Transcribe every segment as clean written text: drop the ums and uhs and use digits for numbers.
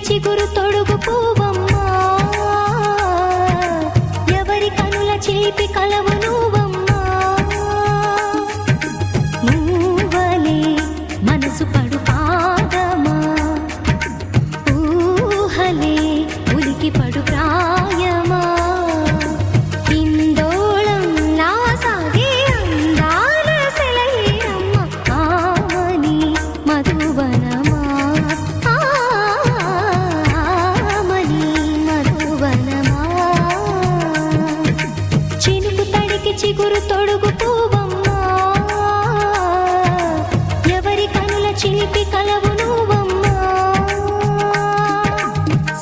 చిగురు తొడుగు పూవమ్మా, ఎవరి కనుల చేపి కలవు నువ్వమ్మా. నువ్వలే మనసు పడు పాదమా, ఊహలే ఉలికి పడు ప్రాయమా. ఇందోళం నా సాగే అందాల సెలయేరమ్మ, ఆమని మధువనమా. చిగురు తొడుగు పూవమ్మా, ఎవరి కనుల చిలిపి కలవు నువ్వమ్మా.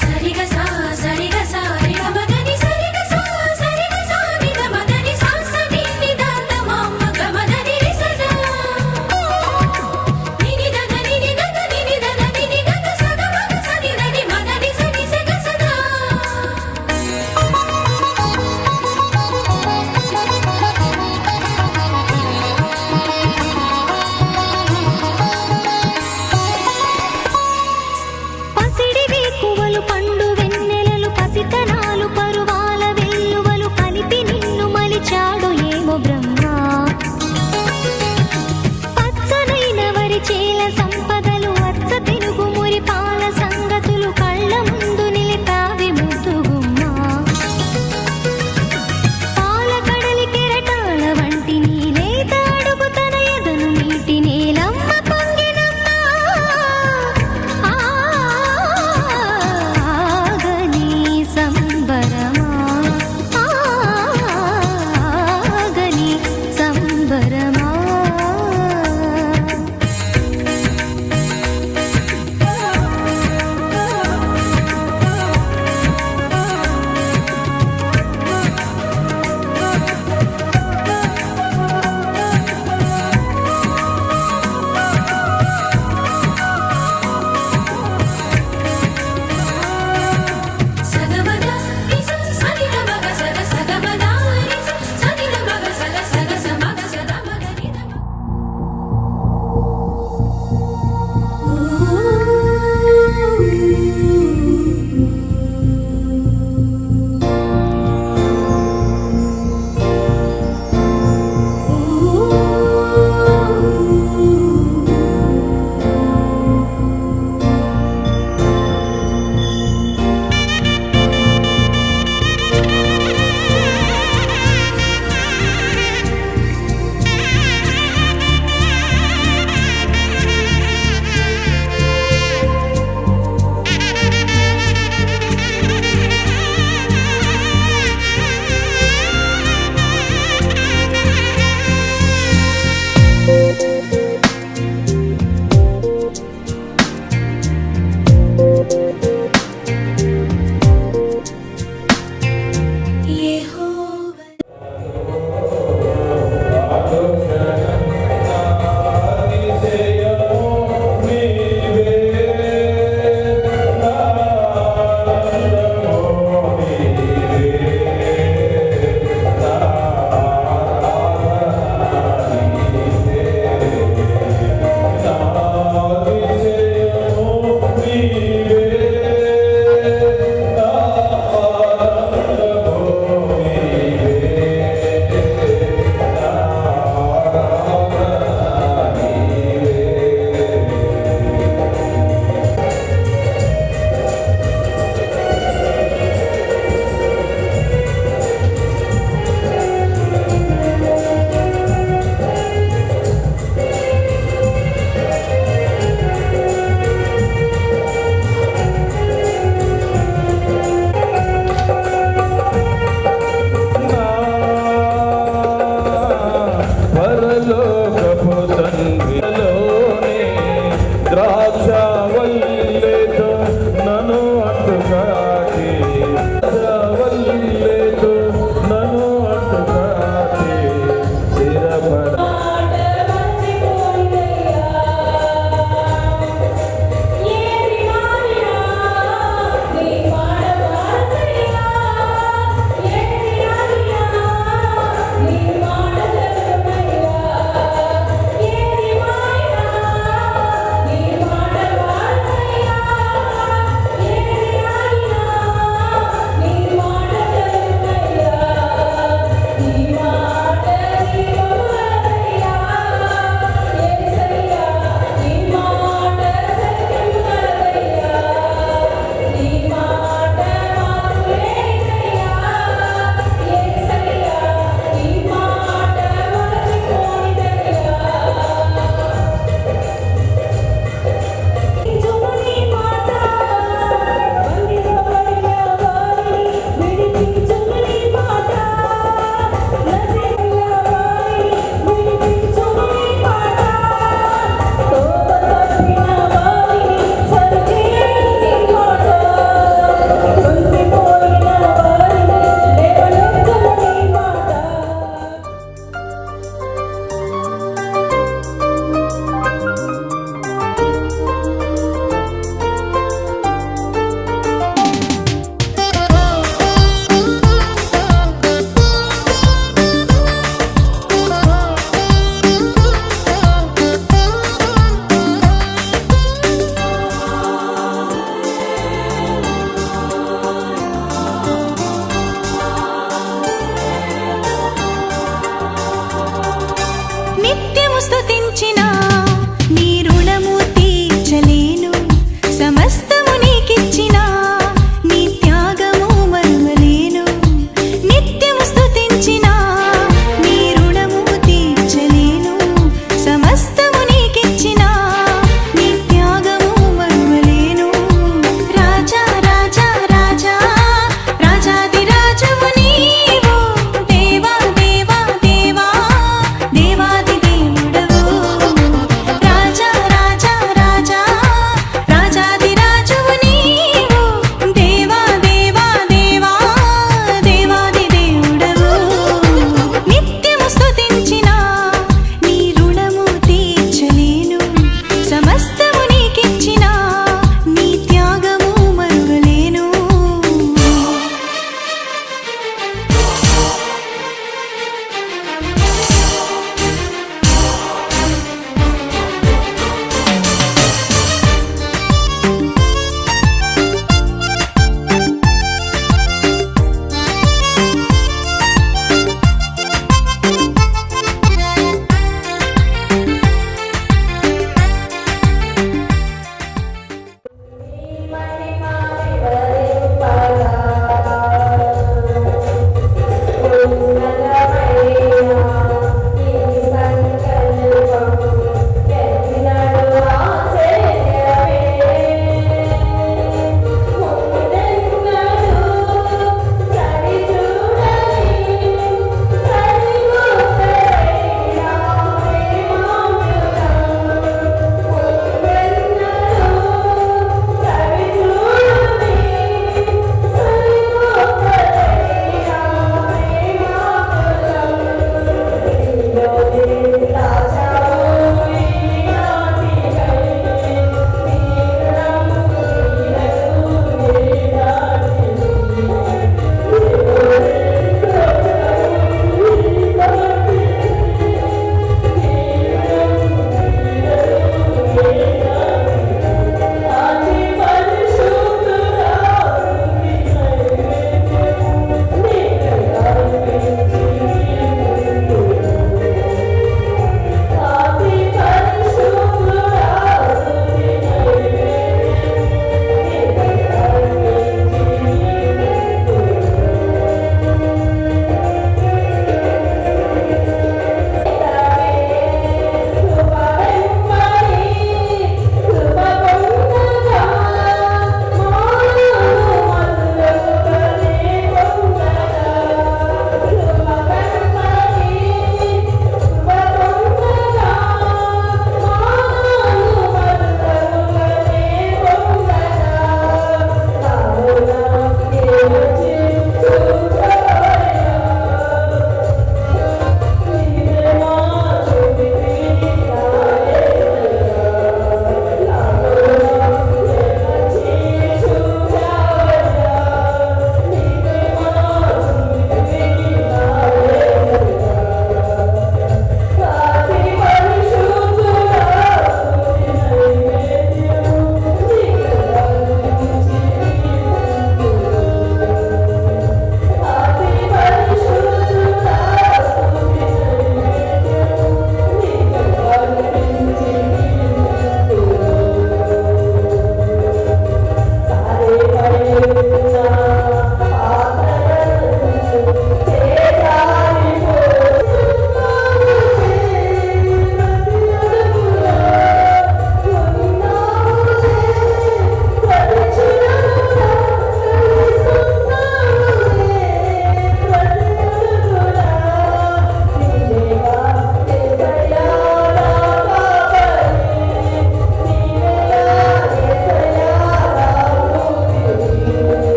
సరిగ సా సరిగ సా రిగ మదని సరిగ సా సరిగ సా నిద మదని సా సని నిద తమమ్మ గమదని రిసదా నిని దద నిని దద నిని దద నిని దద సద మగ సని దని మదని సని సగ సదా. పండు వెన్నెలలు పసితనాలు పరువాల వెల్లువలు కలిపి నిన్ను మలిచాడు ఏమో బ్రహ్మ. పచ్చనైన వరి చేల సంపదలు అచ్చ తెలుగు మురి పాల సంగతులు కళ్ళ ముందు నిలిపావి ముద్దుగుమ్మ. పాల కడలి కెరటాల వంటి నీలేత అడుగు తన ఎదను నీటి నేలమ్మ పొంగినమ్మ.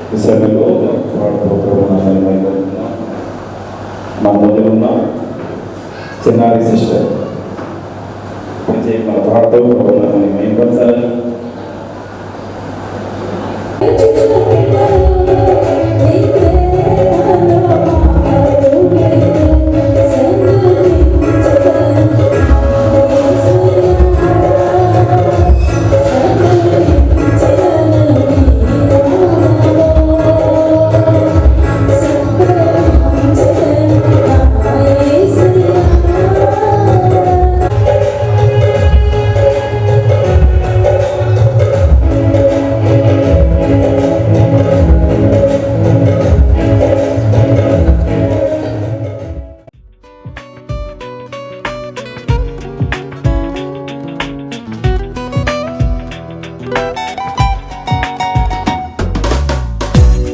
ఈ సమయంలో మా మధ్య ఉన్న చిన్నారి సిస్టర్ మన పాటతో మేంపరచాలని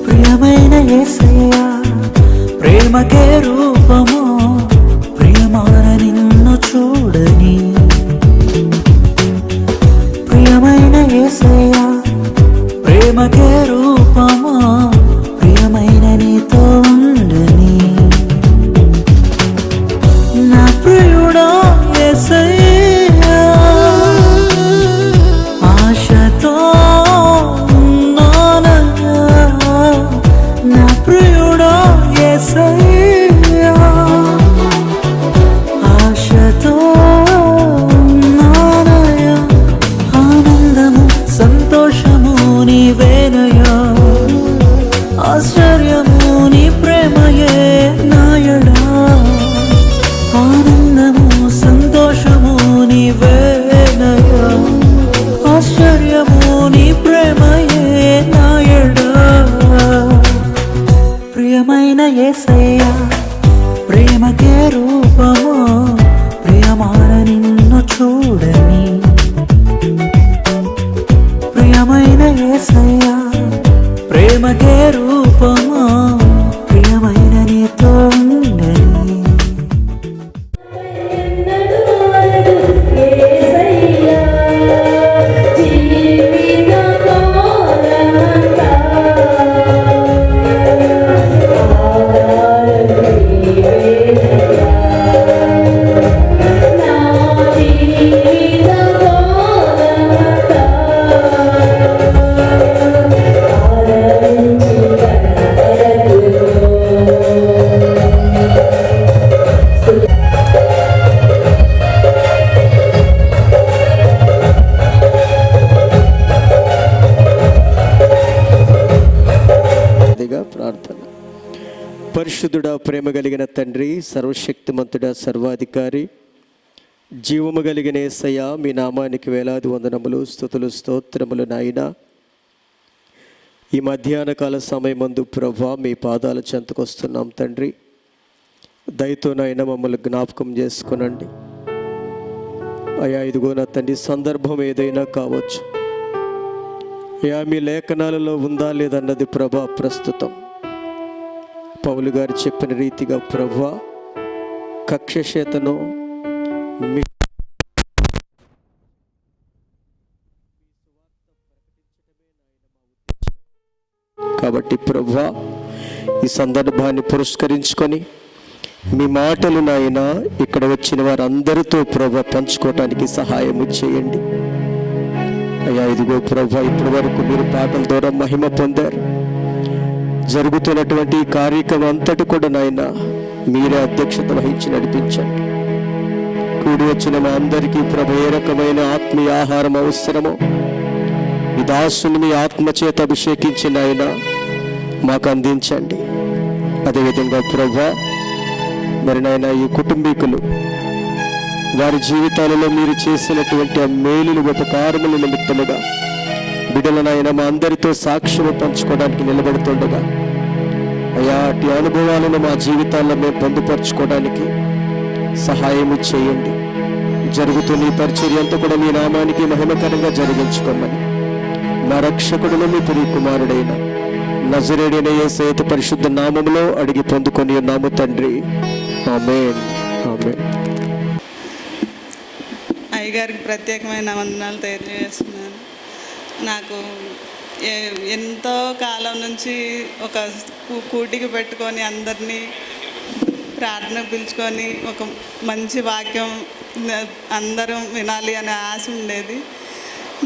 ప్రియమైన యేసయ్యా ప్రేమకే రూపము ప్రియమైన నిన్ను చూడని ప్రియమైన యేసయ్యా ప్రేమకే రూపము ప్రియమైన నీతో ఉండని నా ప్రియుడా యేసయ్యా ఆశతో నా ప్రియుడా యేసయ్యా చూడని ప్రియమైన యేసయ్యా, ప్రేమకే రూపమా, ప్రియమైన నీతో ఉండని. ప్రార్థన. పరిశుద్ధుడా, ప్రేమ కలిగిన తండ్రి, సర్వశక్తిమంతుడా, సర్వాధికారి, జీవము కలిగిన యేసయ్యా, మీ నామానికి వేలాది వందనములు, స్తుతులు, స్తోత్రములు నాయనా. ఈ మధ్యాహ్న కాల సమయమందు ప్రభువా మీ పాదాల చెంతకొస్తున్నాం తండ్రి. దయతో నాయన మమ్మల్ని జ్ఞాపకం చేసుకునండి అయ్యా. ఇదిగో నా తండ్రి, సందర్భం ఏదైనా కావచ్చు అయ్యా, మీ లేఖనాలలో ఉందా లేదన్నది ప్రభా ప్రస్తుతం. పౌలు గారు చెప్పిన రీతిగా ప్రభువా కక్షచేతను కాబట్టి ప్రభువా ఈ సందర్భాన్ని పురస్కరించుకొని మీ మాటలు నాయన ఇక్కడ వచ్చిన వారందరితో ప్రభా పంచుకోవటానికి సహాయము చేయండి అయ్యా. ఇదిగో ప్రభా, ఇప్పటి వరకు మీరు పాటల ద్వారా మహిమ పొందారు. జరుగుతున్నటువంటి ఈ కార్యక్రమం అంతటి కూడా నాయన మీరే అధ్యక్షత వహించి నడిపించండి. కూడి వచ్చిన మా అందరికీ ప్రభు ఏ రకమైన ఆత్మీయ ఆహారం అవసరమో ఈ దాసుని మీ ఆత్మచేత అభిషేకించిన ఆయన మాకు అందించండి. అదేవిధంగా ప్రభా మరి నాయన ఈ కుటుంబీకులు వారి జీవితాలలో మీరు చేసినటువంటి ఆ మేలులు ఉపకారముల నిమిత్తముగా బిడ్డలనైనా మా అందరితో సాక్ష్యము పంచుకోవడానికి నిలబడుతుండగా అయ్యా అటు అనుభవాలను మా జీవితాల్లో మేము పొందుపరచుకోవడానికి సహాయము చేయండి. జరుగుతున్న ఈ పరిచర్య అంతా కూడా మీ నామానికి మహిమకరంగా జరిగించుకోమని మా రక్షకుడును మీ ప్రియ కుమారుడైన నజరేయుడైన యేసు పరిశుద్ధ నామములో అడిగి పొందుకొని ఉన్నాము తండ్రి. ఆమేన్, ఆమేన్. అయ్యగారికి ప్రత్యేకమైన వందనాలు తెలియజేస్తున్నాను. నాకు ఎంతో కాలం నుంచి ఒక కూటికి పెట్టుకొని అందరినీ ప్రార్థన పిలుచుకొని ఒక మంచి వాక్యం అందరం వినాలి అనే ఆశ ఉండేది.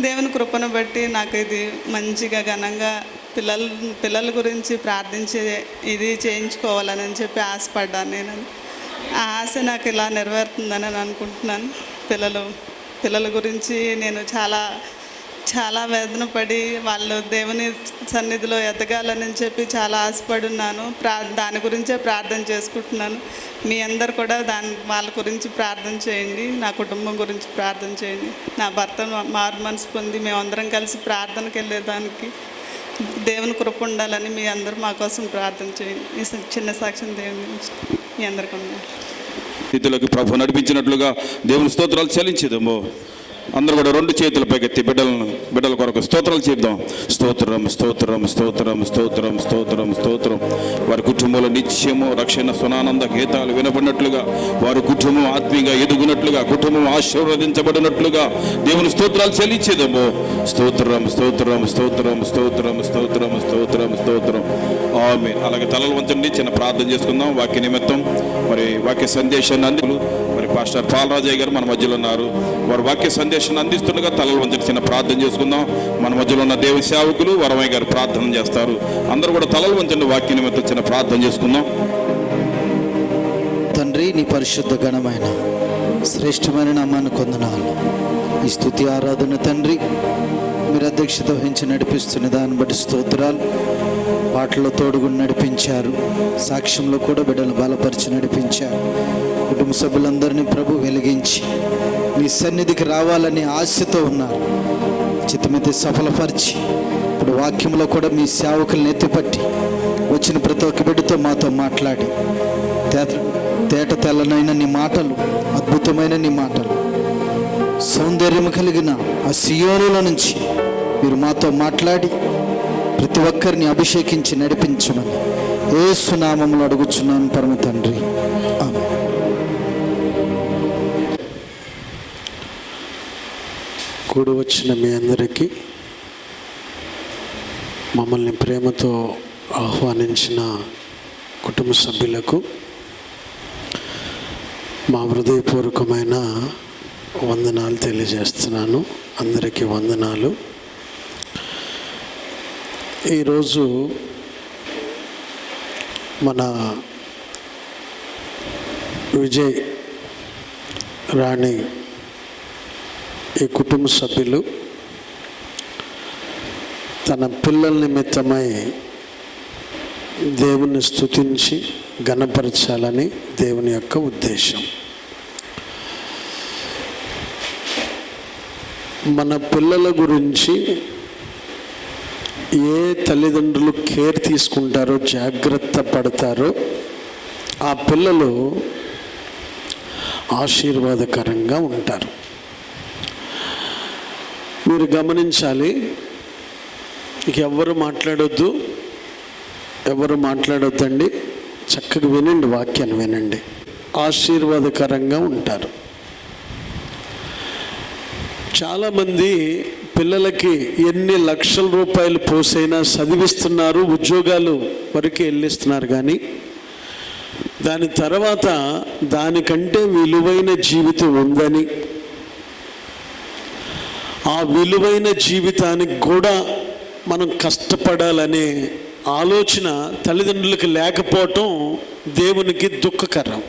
దేవుని కృపను బట్టి నాకు ఇది మంచిగా ఘనంగా పిల్లల గురించి ప్రార్థించి ఇది చేయించుకోవాలని చెప్పి ఆశపడ్డాను. నేను ఆ ఆశ నాకు ఇలా నెరవేరుతుందని అనుకుంటున్నాను. పిల్లల గురించి నేను చాలా వేదన పడి వాళ్ళు దేవుని సన్నిధిలో ఎదగాలని చెప్పి చాలా ఆశపడి ఉన్నాను. దాని గురించే ప్రార్థన చేసుకుంటున్నాను. మీ అందరు కూడా వాళ్ళ గురించి ప్రార్థన చేయండి. నా కుటుంబం గురించి ప్రార్థన చేయండి. నా భర్త మారు మనసు పొంది మేమందరం కలిసి ప్రార్థనకి వెళ్ళేదానికి దేవుని కృప ఉండాలని మీ అందరూ మా కోసం ప్రార్థన చేయండి. ఈ చిన్న సాక్ష్యం దేవుని గురించి మీ అందరికీ ఉండాలి. స్థితిలోకి ప్రభు నడిపించినట్లుగా దేవుని స్తోత్రాలు చెల్లించేదేమో. అందరూ కూడా రెండు చేతులు పైకెత్తి బిడ్డల కొరకు స్తోత్రాలు చేద్దాం. స్తోత్రం, స్తోత్రం, స్తోత్రం, స్తోత్రం, స్తోత్రం, స్తోత్రం. వారి కుటుంబంలో నిత్యము రక్షణ సునానంద గీతాలు వినబడినట్లుగా, వారి కుటుంబం ఆత్మీయంగా ఎదుగునట్లుగా, కుటుంబం ఆశీర్వదించబడినట్లుగా దేవుని స్తోత్రాలు చెల్లించేదేమో. స్తోత్రం, స్తోత్రం, స్తోత్రం, స్తోత్రం, స్తోత్రం, స్తోత్రం, స్తోత్రం. ఆమేన్. అలాగే తలలు వంచండి, చిన్న ప్రార్థన చేసుకుందాం వాక్య నిమిత్తం. మరి వాక్య సందేశాన్ని మరి పాస్టర్ పాలరాజయ్య గారు మన మధ్యలో ఉన్నారు. వారు వాక్య సందేశాన్ని అందిస్తుండగా తలలు వంచండి, చిన్న ప్రార్థన చేసుకుందాం. మన మధ్యలో ఉన్న దేవ సేవకులు వరమయ్య గారు ప్రార్థన చేస్తారు. అందరూ కూడా తలలు వంచండి, వాక్య నిమిత్తం చిన్న ప్రార్థన చేసుకుందాం. తండ్రి, నీ పరిశుద్ధ ఘనమైన శ్రేష్టమైన నామాన్ని కొందనాలు. ఈ స్తుతి ఆరాధన తండ్రి మీరు అధ్యక్షత వహించి నడిపిస్తున్న దాన్ని బట్టి స్తోత్రాలు. పాటలో తోడుగుని నడిపించారు, సాక్ష్యంలో కూడా బిడ్డలు బలపరిచి నడిపించారు. కుటుంబ సభ్యులందరినీ ప్రభు వెలిగించి మీ సన్నిధికి రావాలని ఆశతో ఉన్నారు. చిత్తమైతే సఫలపరిచి ఇప్పుడు వాక్యంలో కూడా మీ సేవకులను ఎత్తిపట్టి వచ్చిన ప్రతి ఒక్క బిడ్డతో మాతో మాట్లాడి తేట తెల్లనైన నీ మాటలు, అద్భుతమైన నీ మాటలు సౌందర్యం కలిగిన ఆ సియోనుల నుంచి మీరు మాతో మాట్లాడి ప్రతి ఒక్కరిని అభిషేకించి నడిపించమని యేసు నామములో అడుగుచున్నాను పరమ తండ్రి, ఆమేన్. కూడి వచ్చిన మీ అందరికీ, మమ్మల్ని ప్రేమతో ఆహ్వానించిన కుటుంబ సభ్యులకు మా హృదయపూర్వకమైన వందనాలు తెలియజేస్తున్నాను. అందరికీ వందనాలు. ఈరోజు మన విజయ్ రాణి ఈ కుటుంబ సభ్యులు తన పిల్లల నిమిత్తమై దేవుని స్తుతించి ఘనపరచాలని దేవుని యొక్క ఉద్దేశం. మన పిల్లల గురించి ఏ తల్లిదండ్రులు కేర్ తీసుకుంటారో, జాగ్రత్త పడతారో, ఆ పిల్లలు ఆశీర్వాదకరంగా ఉంటారు. మీరు గమనించాలి, ఇక ఎవరు మాట్లాడొద్దండి, చక్కగా వినండి, వాక్యాన్ని వినండి. ఆశీర్వాదకరంగా ఉంటారు. చాలామంది పిల్లలకి ఎన్ని లక్షల రూపాయలు పోసైనా చదివిస్తున్నారు, ఉద్యోగాలు వరకు వెళ్ళిస్తున్నారు, కానీ దాని తర్వాత దానికంటే విలువైన జీవితం ఉందని, ఆ విలువైన జీవితానికి కూడా మనం కష్టపడాలనే ఆలోచన తల్లిదండ్రులకు లేకపోవటం దేవునికి దుఃఖకరం.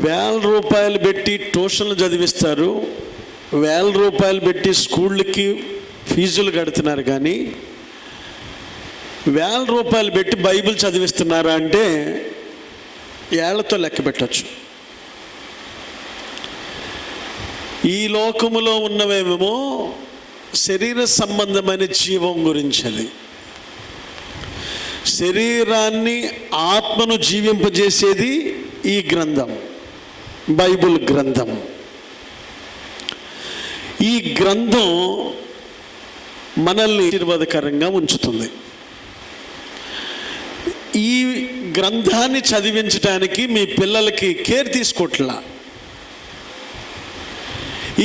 1000 రూపాయలు పెట్టి ట్యూషన్లు చదివిస్తారు, 1000 రూపాయలు పెట్టి స్కూళ్ళకి ఫీజులు కడుతున్నారు, కానీ 1000 రూపాయలు పెట్టి బైబిల్ చదివిస్తున్నారా అంటే ఏళ్లతో లెక్క పెట్టచ్చు. ఈ లోకములో ఉన్నవేమో శరీర సంబంధమైన జీవం గురించి, అది శరీరాన్ని ఆత్మను జీవింపజేసేది ఈ గ్రంథం, బైబిల్ గ్రంథం. ఈ గ్రంథం మనల్ని ఆశీర్వాదకరంగా ఉంచుతుంది. ఈ గ్రంథాన్ని చదివించడానికి మీ పిల్లలకి కేర్ తీసుకోవట్లా.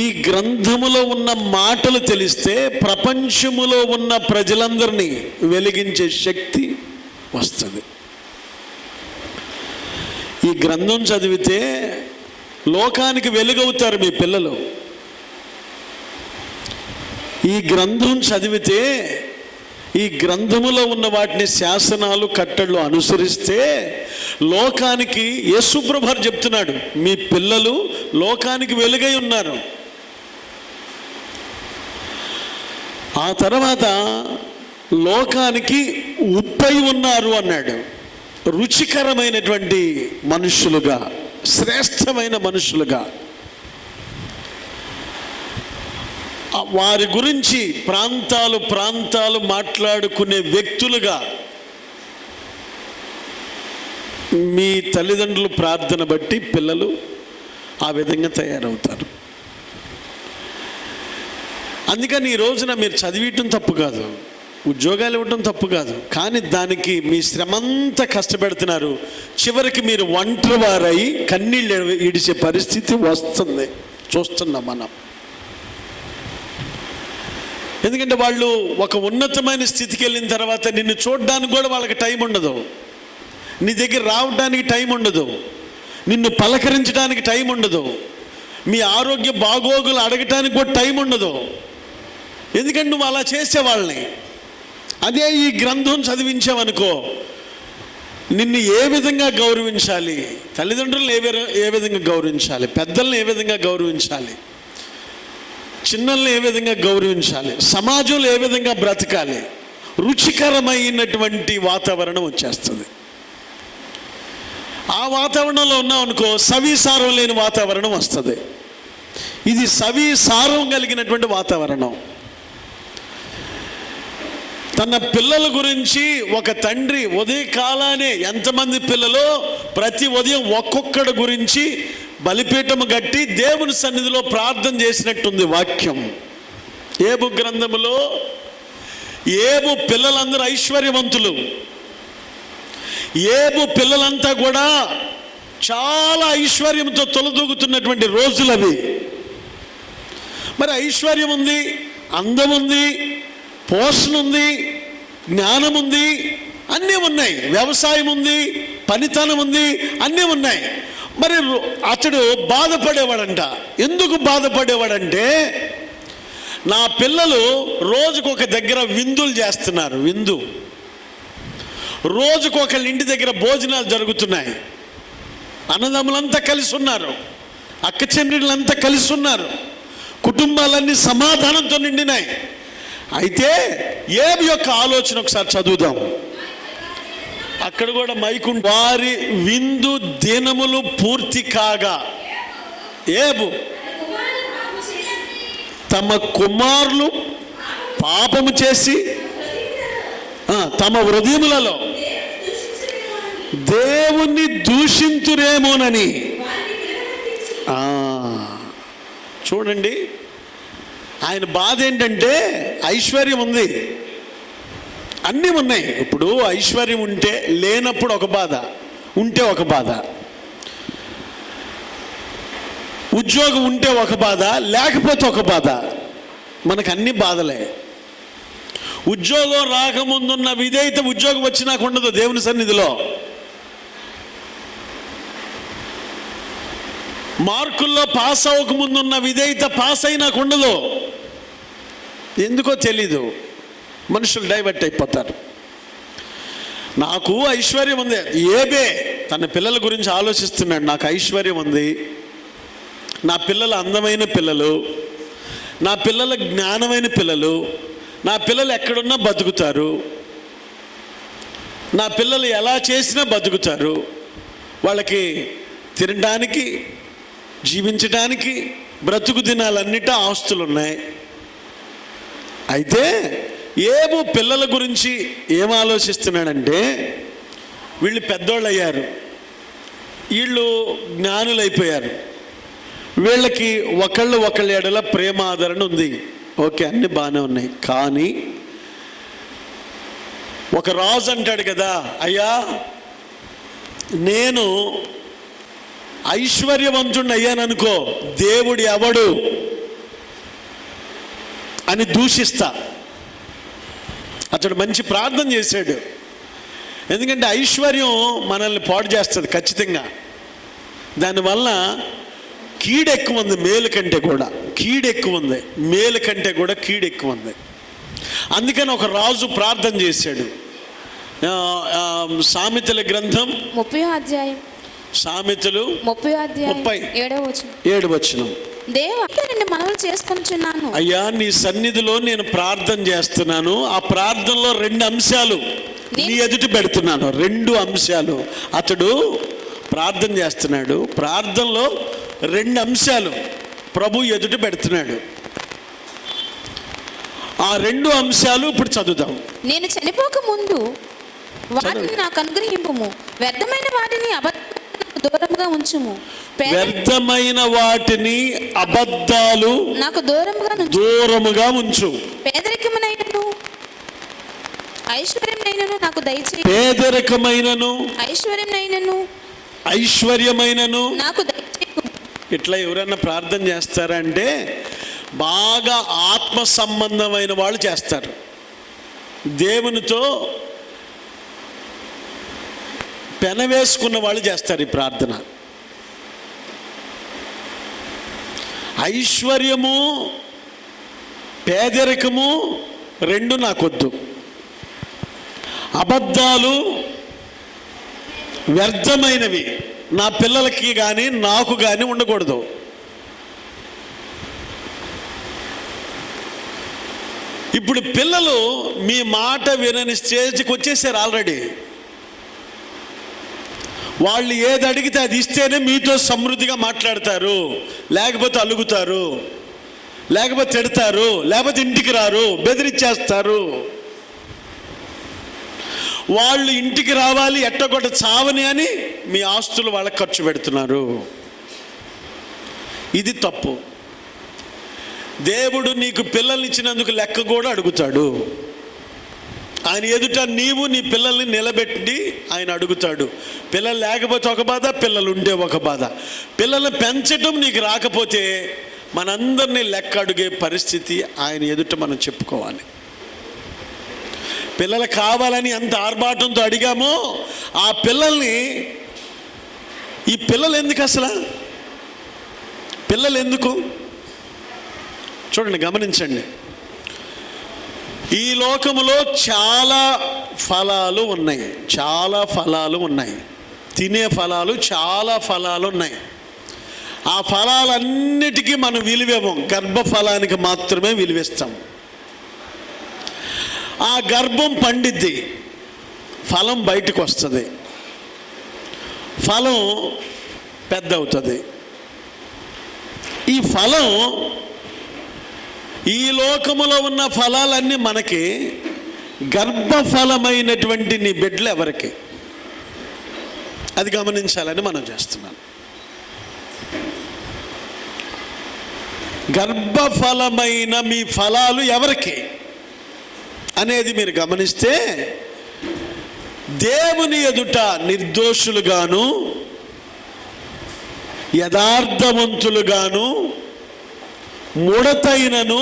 ఈ గ్రంథములో ఉన్న మాటలు తెలిస్తే ప్రపంచములో ఉన్న ప్రజలందరినీ వెలిగించే శక్తి వస్తుంది. ఈ గ్రంథం చదివితే లోకానికి వెలుగవుతారు మీ పిల్లలు. ఈ గ్రంథం చదివితే, ఈ గ్రంథములో ఉన్న వాటిని శాసనాలు కట్టళ్ళు అనుసరిస్తే లోకానికి, యేసుప్రభువు చెప్తున్నాడు, మీ పిల్లలు లోకానికి వెలుగై ఉన్నారు. ఆ తర్వాత లోకానికి ఉప్పై ఉన్నారు అన్నాడు. రుచికరమైనటువంటి మనుషులుగా, శ్రేష్టమైన మనుషులుగా, వారి గురించి ప్రాంతాలు మాట్లాడుకునే వ్యక్తులుగా మీ తల్లిదండ్రులు ప్రార్థన బట్టి పిల్లలు ఆ విధంగా తయారవుతారు. అందుకని ఈ రోజున మీరు చదివించడం తప్పు కాదు, ఉద్యోగాలు ఇవ్వడం తప్పు కాదు, కానీ దానికి మీ శ్రమంతా కష్టపెడుతున్నారు. చివరికి మీరు ఒంటరి వారై కన్నీళ్ళు ఈడిచే పరిస్థితి వస్తుంది, చూస్తున్నాం మనం. ఎందుకంటే వాళ్ళు ఒక ఉన్నతమైన స్థితికి వెళ్ళిన తర్వాత నిన్ను చూడడానికి కూడా వాళ్ళకి టైం ఉండదు, నీ దగ్గర రావడానికి టైం ఉండదు, నిన్ను పలకరించడానికి టైం ఉండదు, మీ ఆరోగ్య బాగోగులు అడగటానికి కూడా టైం ఉండదు. ఎందుకంటే నువ్వు అలా చేసేవాళ్ళని. అదే ఈ గ్రంథం చదివించావనుకో, నిన్ను ఏ విధంగా గౌరవించాలి, తల్లిదండ్రులను ఏ విధంగా గౌరవించాలి, పెద్దలను ఏ విధంగా గౌరవించాలి, చిన్నల్ని ఏ విధంగా గౌరవించాలి, సమాజంలో ఏ విధంగా బ్రతకాలి, రుచికరమైనటువంటి వాతావరణం వచ్చేస్తుంది. ఆ వాతావరణంలో ఉన్నాం అనుకో, సవిసారం లేని వాతావరణం వస్తుంది. ఇది సవిసారం కలిగినటువంటి వాతావరణం. తన పిల్లల గురించి ఒక తండ్రి ఉదయకాలానే, ఎంతమంది పిల్లలు, ప్రతి ఉదయం ఒక్కొక్కడి గురించి బలిపీఠము కట్టి దేవుని సన్నిధిలో ప్రార్థన చేసినట్టుంది వాక్యం. ఏబు గ్రంథములో ఏబు పిల్లలందరూ ఐశ్వర్యవంతులు. ఏబు పిల్లలంతా కూడా చాలా ఐశ్వర్యంతో తొలదూగుతున్నటువంటి రోజులు అవి. మరి ఐశ్వర్యం ఉంది, అందం ఉంది, పోషణ ఉంది, జ్ఞానం ఉంది, అన్నీ ఉన్నాయి. వ్యవసాయం ఉంది, పనితనం ఉంది, అన్నీ ఉన్నాయి. మరి అతడు బాధపడేవాడంట. ఎందుకు బాధపడేవాడంటే, నా పిల్లలు రోజుకు ఒక దగ్గర విందులు చేస్తున్నారు. విందు రోజుకు ఒకళ్ళ ఇంటి దగ్గర భోజనాలు జరుగుతున్నాయి. అన్నదమ్ములంతా కలిసి ఉన్నారు, అక్క చెల్లెళ్ళంతా కలిసి ఉన్నారు, కుటుంబాలన్నీ సమాధానంతో నిండినాయి. అయితే ఏబు యొక్క ఆలోచన ఒకసారి చదువుదాం. అక్కడ కూడా మైకు. వారి విందు దినములు పూర్తి కాగా ఏబు తమ కుమారులు పాపము చేసి తమ హృదయములలో దేవుణ్ణి దూషింతురేమోనని. చూడండి, ఆయన బాధ ఏంటంటే ఐశ్వర్యం ఉంది, అన్నీ ఉన్నాయి. ఇప్పుడు ఐశ్వర్యం ఉంటే లేనప్పుడు ఒక బాధ, ఉంటే ఒక బాధ. ఉద్యోగం ఉంటే ఒక బాధ, లేకపోతే ఒక బాధ. మనకు అన్ని బాధలే. ఉద్యోగం రాకముందున్న విధేయత ఉద్యోగం వచ్చినాక ఉండదు దేవుని సన్నిధిలో. మార్కుల్లో పాస్ అవ్వకముందున్న విధేయత పాస్ అయినాక ఉండదు. ఎందుకో తెలీదు, మనుషులు డైవర్ట్ అయిపోతారు. నాకు ఐశ్వర్యం ఉంది. ఏబే తన పిల్లల గురించి ఆలోచిస్తున్నాడు. నాకు ఐశ్వర్యం ఉంది, నా పిల్లలు అందమైన పిల్లలు, నా పిల్లల జ్ఞానమైన పిల్లలు, నా పిల్లలు ఎక్కడున్నా బతుకుతారు, నా పిల్లలు ఎలా చేసినా బతుకుతారు, వాళ్ళకి తినడానికి జీవించడానికి బ్రతుకు దినాలన్నిటా ఆస్తులు ఉన్నాయి. అయితే ఏబు పిల్లల గురించి ఏం ఆలోచిస్తున్నాడంటే, వీళ్ళు పెద్దోళ్ళు అయ్యారు, వీళ్ళు జ్ఞానులు అయిపోయారు, వీళ్ళకి ఒకళ్ళ ఎడల ప్రేమ ఆదరణ ఉంది. ఓకే, అన్నీ బాగానే ఉన్నాయి. కానీ ఒక రాజు అంటాడు కదా, అయ్యా నేను ఐశ్వర్యవంతుడిని అయ్యాననుకో, దేవుడు ఎవడు అని దూషిస్తా. అతడు మంచి ప్రార్థన చేశాడు. ఎందుకంటే ఐశ్వర్యం మనల్ని పాడు చేస్తుంది ఖచ్చితంగా. దానివల్ల కీడు ఎక్కువ ఉంది, మేలు కంటే కూడా కీడు ఎక్కువ ఉంది, మేలు కంటే కూడా కీడు ఎక్కువ ఉంది. అందుకని ఒక రాజు ప్రార్థన చేశాడు. సామెతల గ్రంథం 30వ అధ్యాయం, సామెతలు 30వ అధ్యాయం 7వ వచనం. దేవా, నిన్ను మనవి చేసుకొనుచున్నాను. అయ్యా, నీ సన్నిధిలో నేను ప్రార్థన చేస్తున్నాను. ఆ ప్రార్థనలో 2 అంశాలు నీ ఎదుట పెడుతున్నాను. 2 అంశాలు. అతడు ప్రార్థన చేస్తున్నాడు, ప్రార్థనలో 2 అంశాలు ప్రభు ఎదుట పెడుతున్నాడు. ఆ 2 అంశాలు ఇప్పుడు చదువుదాం. నేను చనిపోక ముందు వాటిని నాకు అనుగ్రహింపుము, వ్యర్థమైన వాటిని దూరంగా ఉంచుము. వ్యర్థమైన వాటిని, అబద్ధాలు నాకు దూరముగా ఉంచు. పేదరికమునైనను ఐశ్వర్యమైనను నాకు దయచేయి. పేదరికమైనను ఐశ్వర్యమైనను నాకు దయచేయి. ఇట్లా ఎవరన్నా ప్రార్థన చేస్తారా అంటే, బాగా ఆత్మ సంబంధమైన వాళ్ళు చేస్తారు. దేవునితో పెనవేసుకున్న వాళ్ళు చేస్తారు ఈ ప్రార్థన. ఐశ్వర్యము పేదరికము 2 నాకొద్దు. అబద్ధాలు వ్యర్థమైనవి నా పిల్లలకి కానీ నాకు కానీ ఉండకూడదు. ఇప్పుడు పిల్లలు మీ మాట వినని స్టేజ్కి వచ్చేసారు ఆల్రెడీ. వాళ్ళు ఏది అడిగితే అది ఇస్తేనే మీతో సమృద్ధిగా మాట్లాడతారు, లేకపోతే అలుగుతారు, లేకపోతే తిడతారు, లేకపోతే ఇంటికి రారు, బెదిరించేస్తారు. వాళ్ళు ఇంటికి రావాలి, ఎట్టగొట్ట చావని అని మీ ఆస్తులు వాళ్ళకి ఖర్చు పెడుతున్నారు. ఇది తప్పు. దేవుడు నీకు పిల్లల్ని ఇచ్చినందుకు లెక్క కూడా అడుగుతాడు. ఆయన ఎదుట నీవు నీ పిల్లల్ని నిలబెట్టి ఆయన అడుగుతాడు. పిల్లలు లేకపోతే ఒక బాధ, పిల్లలు ఉంటే ఒక బాధ. పిల్లల్ని పెంచడం నీకు రాకపోతే మనందరినీ లెక్క అడిగే పరిస్థితి ఆయన ఎదుట మనం చెప్పుకోవాలి. పిల్లలు కావాలని ఎంత ఆర్భాటంతో అడిగామో ఆ పిల్లల్ని, ఈ పిల్లలు ఎందుకు అసలు, పిల్లలు ఎందుకు చూడండి, గమనించండి. ఈ లోకములో చాలా ఫలాలు ఉన్నాయి, చాలా ఫలాలు ఉన్నాయి, తినే ఫలాలు చాలా ఫలాలు ఉన్నాయి. ఆ ఫలాలన్నిటికీ మనం విలువేమో, గర్భఫలానికి మాత్రమే విలువిస్తాం. ఆ గర్భం పండిద్ది, ఫలం బయటకు వస్తుంది, ఫలం పెద్ద అవుతుంది. ఈ ఫలం, ఈ లోకములో ఉన్న ఫలాలన్నీ మనకి, గర్భఫలమైనటువంటి నీ బిడ్డలు ఎవరికి, అది గమనించాలని మనం చేస్తున్నాను. గర్భఫలమైన మీ ఫలాలు ఎవరికి అనేది మీరు గమనిస్తే, దేవుని ఎదుట నిర్దోషులుగాను యథార్థవంతులుగాను ముడతైనను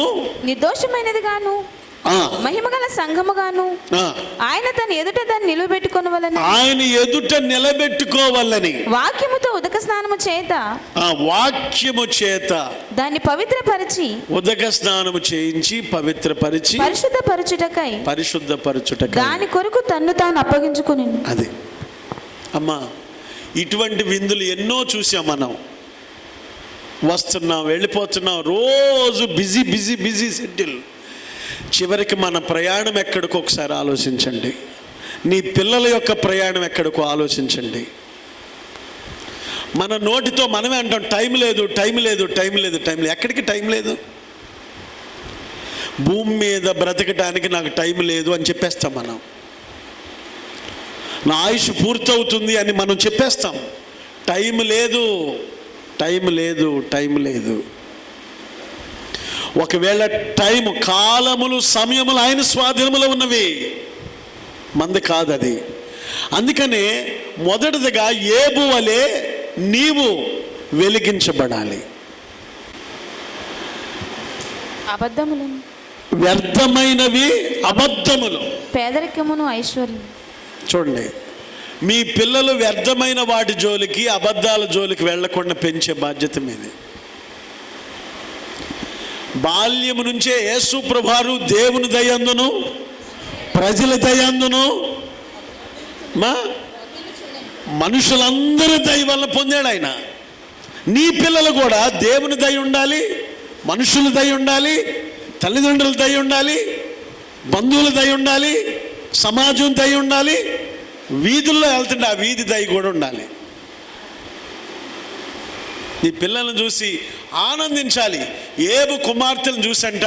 నిర్దోషమైనది గాను మహిమగల సంఘముగాను ఆయన తన ఎదుట దాన్ని నిలబెట్టుకోవాలని, ఆయన ఎదుట నిలబెట్టుకోవాలని వాక్యముతో ఉదక స్నానము చేత, వాక్యము చేత దాన్ని పవిత్రపరిచి, ఉదక స్నానము చేయించి పవిత్రపరిచి పరిశుద్ధపరచుటకై దాని కొరకు తన్ను తాను అప్పగించుకుని. అది అమ్మా, ఇటువంటి విందులు ఎన్నో చూసాం మనం. వస్తున్నాం, వెళ్ళిపోతున్నాం, రోజు బిజీ బిజీ బిజీ షెడ్యూల్. చివరికి మన ప్రయాణం ఎక్కడికో ఒకసారి ఆలోచించండి. నీ పిల్లల యొక్క ప్రయాణం ఎక్కడికో ఆలోచించండి. మన నోటితో మనమే అంటాం, టైం లేదు, టైం లేదు, టైం లేదు, టైం లేదు. ఎక్కడికి టైం లేదు? భూమి మీద బ్రతకడానికి నాకు టైం లేదు అని చెప్పేస్తాం మనం. నా ఆయుష్ పూర్తవుతుంది అని మనం చెప్పేస్తాం. టైం లేదు, టైం లేదు, టైం లేదు. ఒకవేళ టైం, కాలములు, సమయములు ఆయన స్వాధీనములో ఉన్నవి, మంది కాదు అది. అందుకనే మొదటిదిగా ఏబు వలె నీవు వెలిగించబడాలి. అబద్ధములు, వ్యర్థమైనవి అబద్ధములు, పేదరికమును ఐశ్వర్యం. చూడండి, మీ పిల్లలు వ్యర్థమైన వాటి జోలికి, అబద్ధాల జోలికి వెళ్లకుండా పెంచే బాధ్యత మీది. బాల్యము నుంచే యేసు ప్రభువారు దేవుని దయందును ప్రజల దయందును మనుషులందరి దయ వల్ల పొందాడు ఆయన. నీ పిల్లలు కూడా దేవుని దయ ఉండాలి, మనుషుల దయ ఉండాలి, తల్లిదండ్రుల దయ ఉండాలి, బంధువుల దయ ఉండాలి, సమాజం దయ ఉండాలి, వీధుల్లో వెళ్తుంటే ఆ వీధి దయ కూడా ఉండాలి. నీ పిల్లలను చూసి ఆనందించాలి. ఏబు కుమార్తెలను చూసంట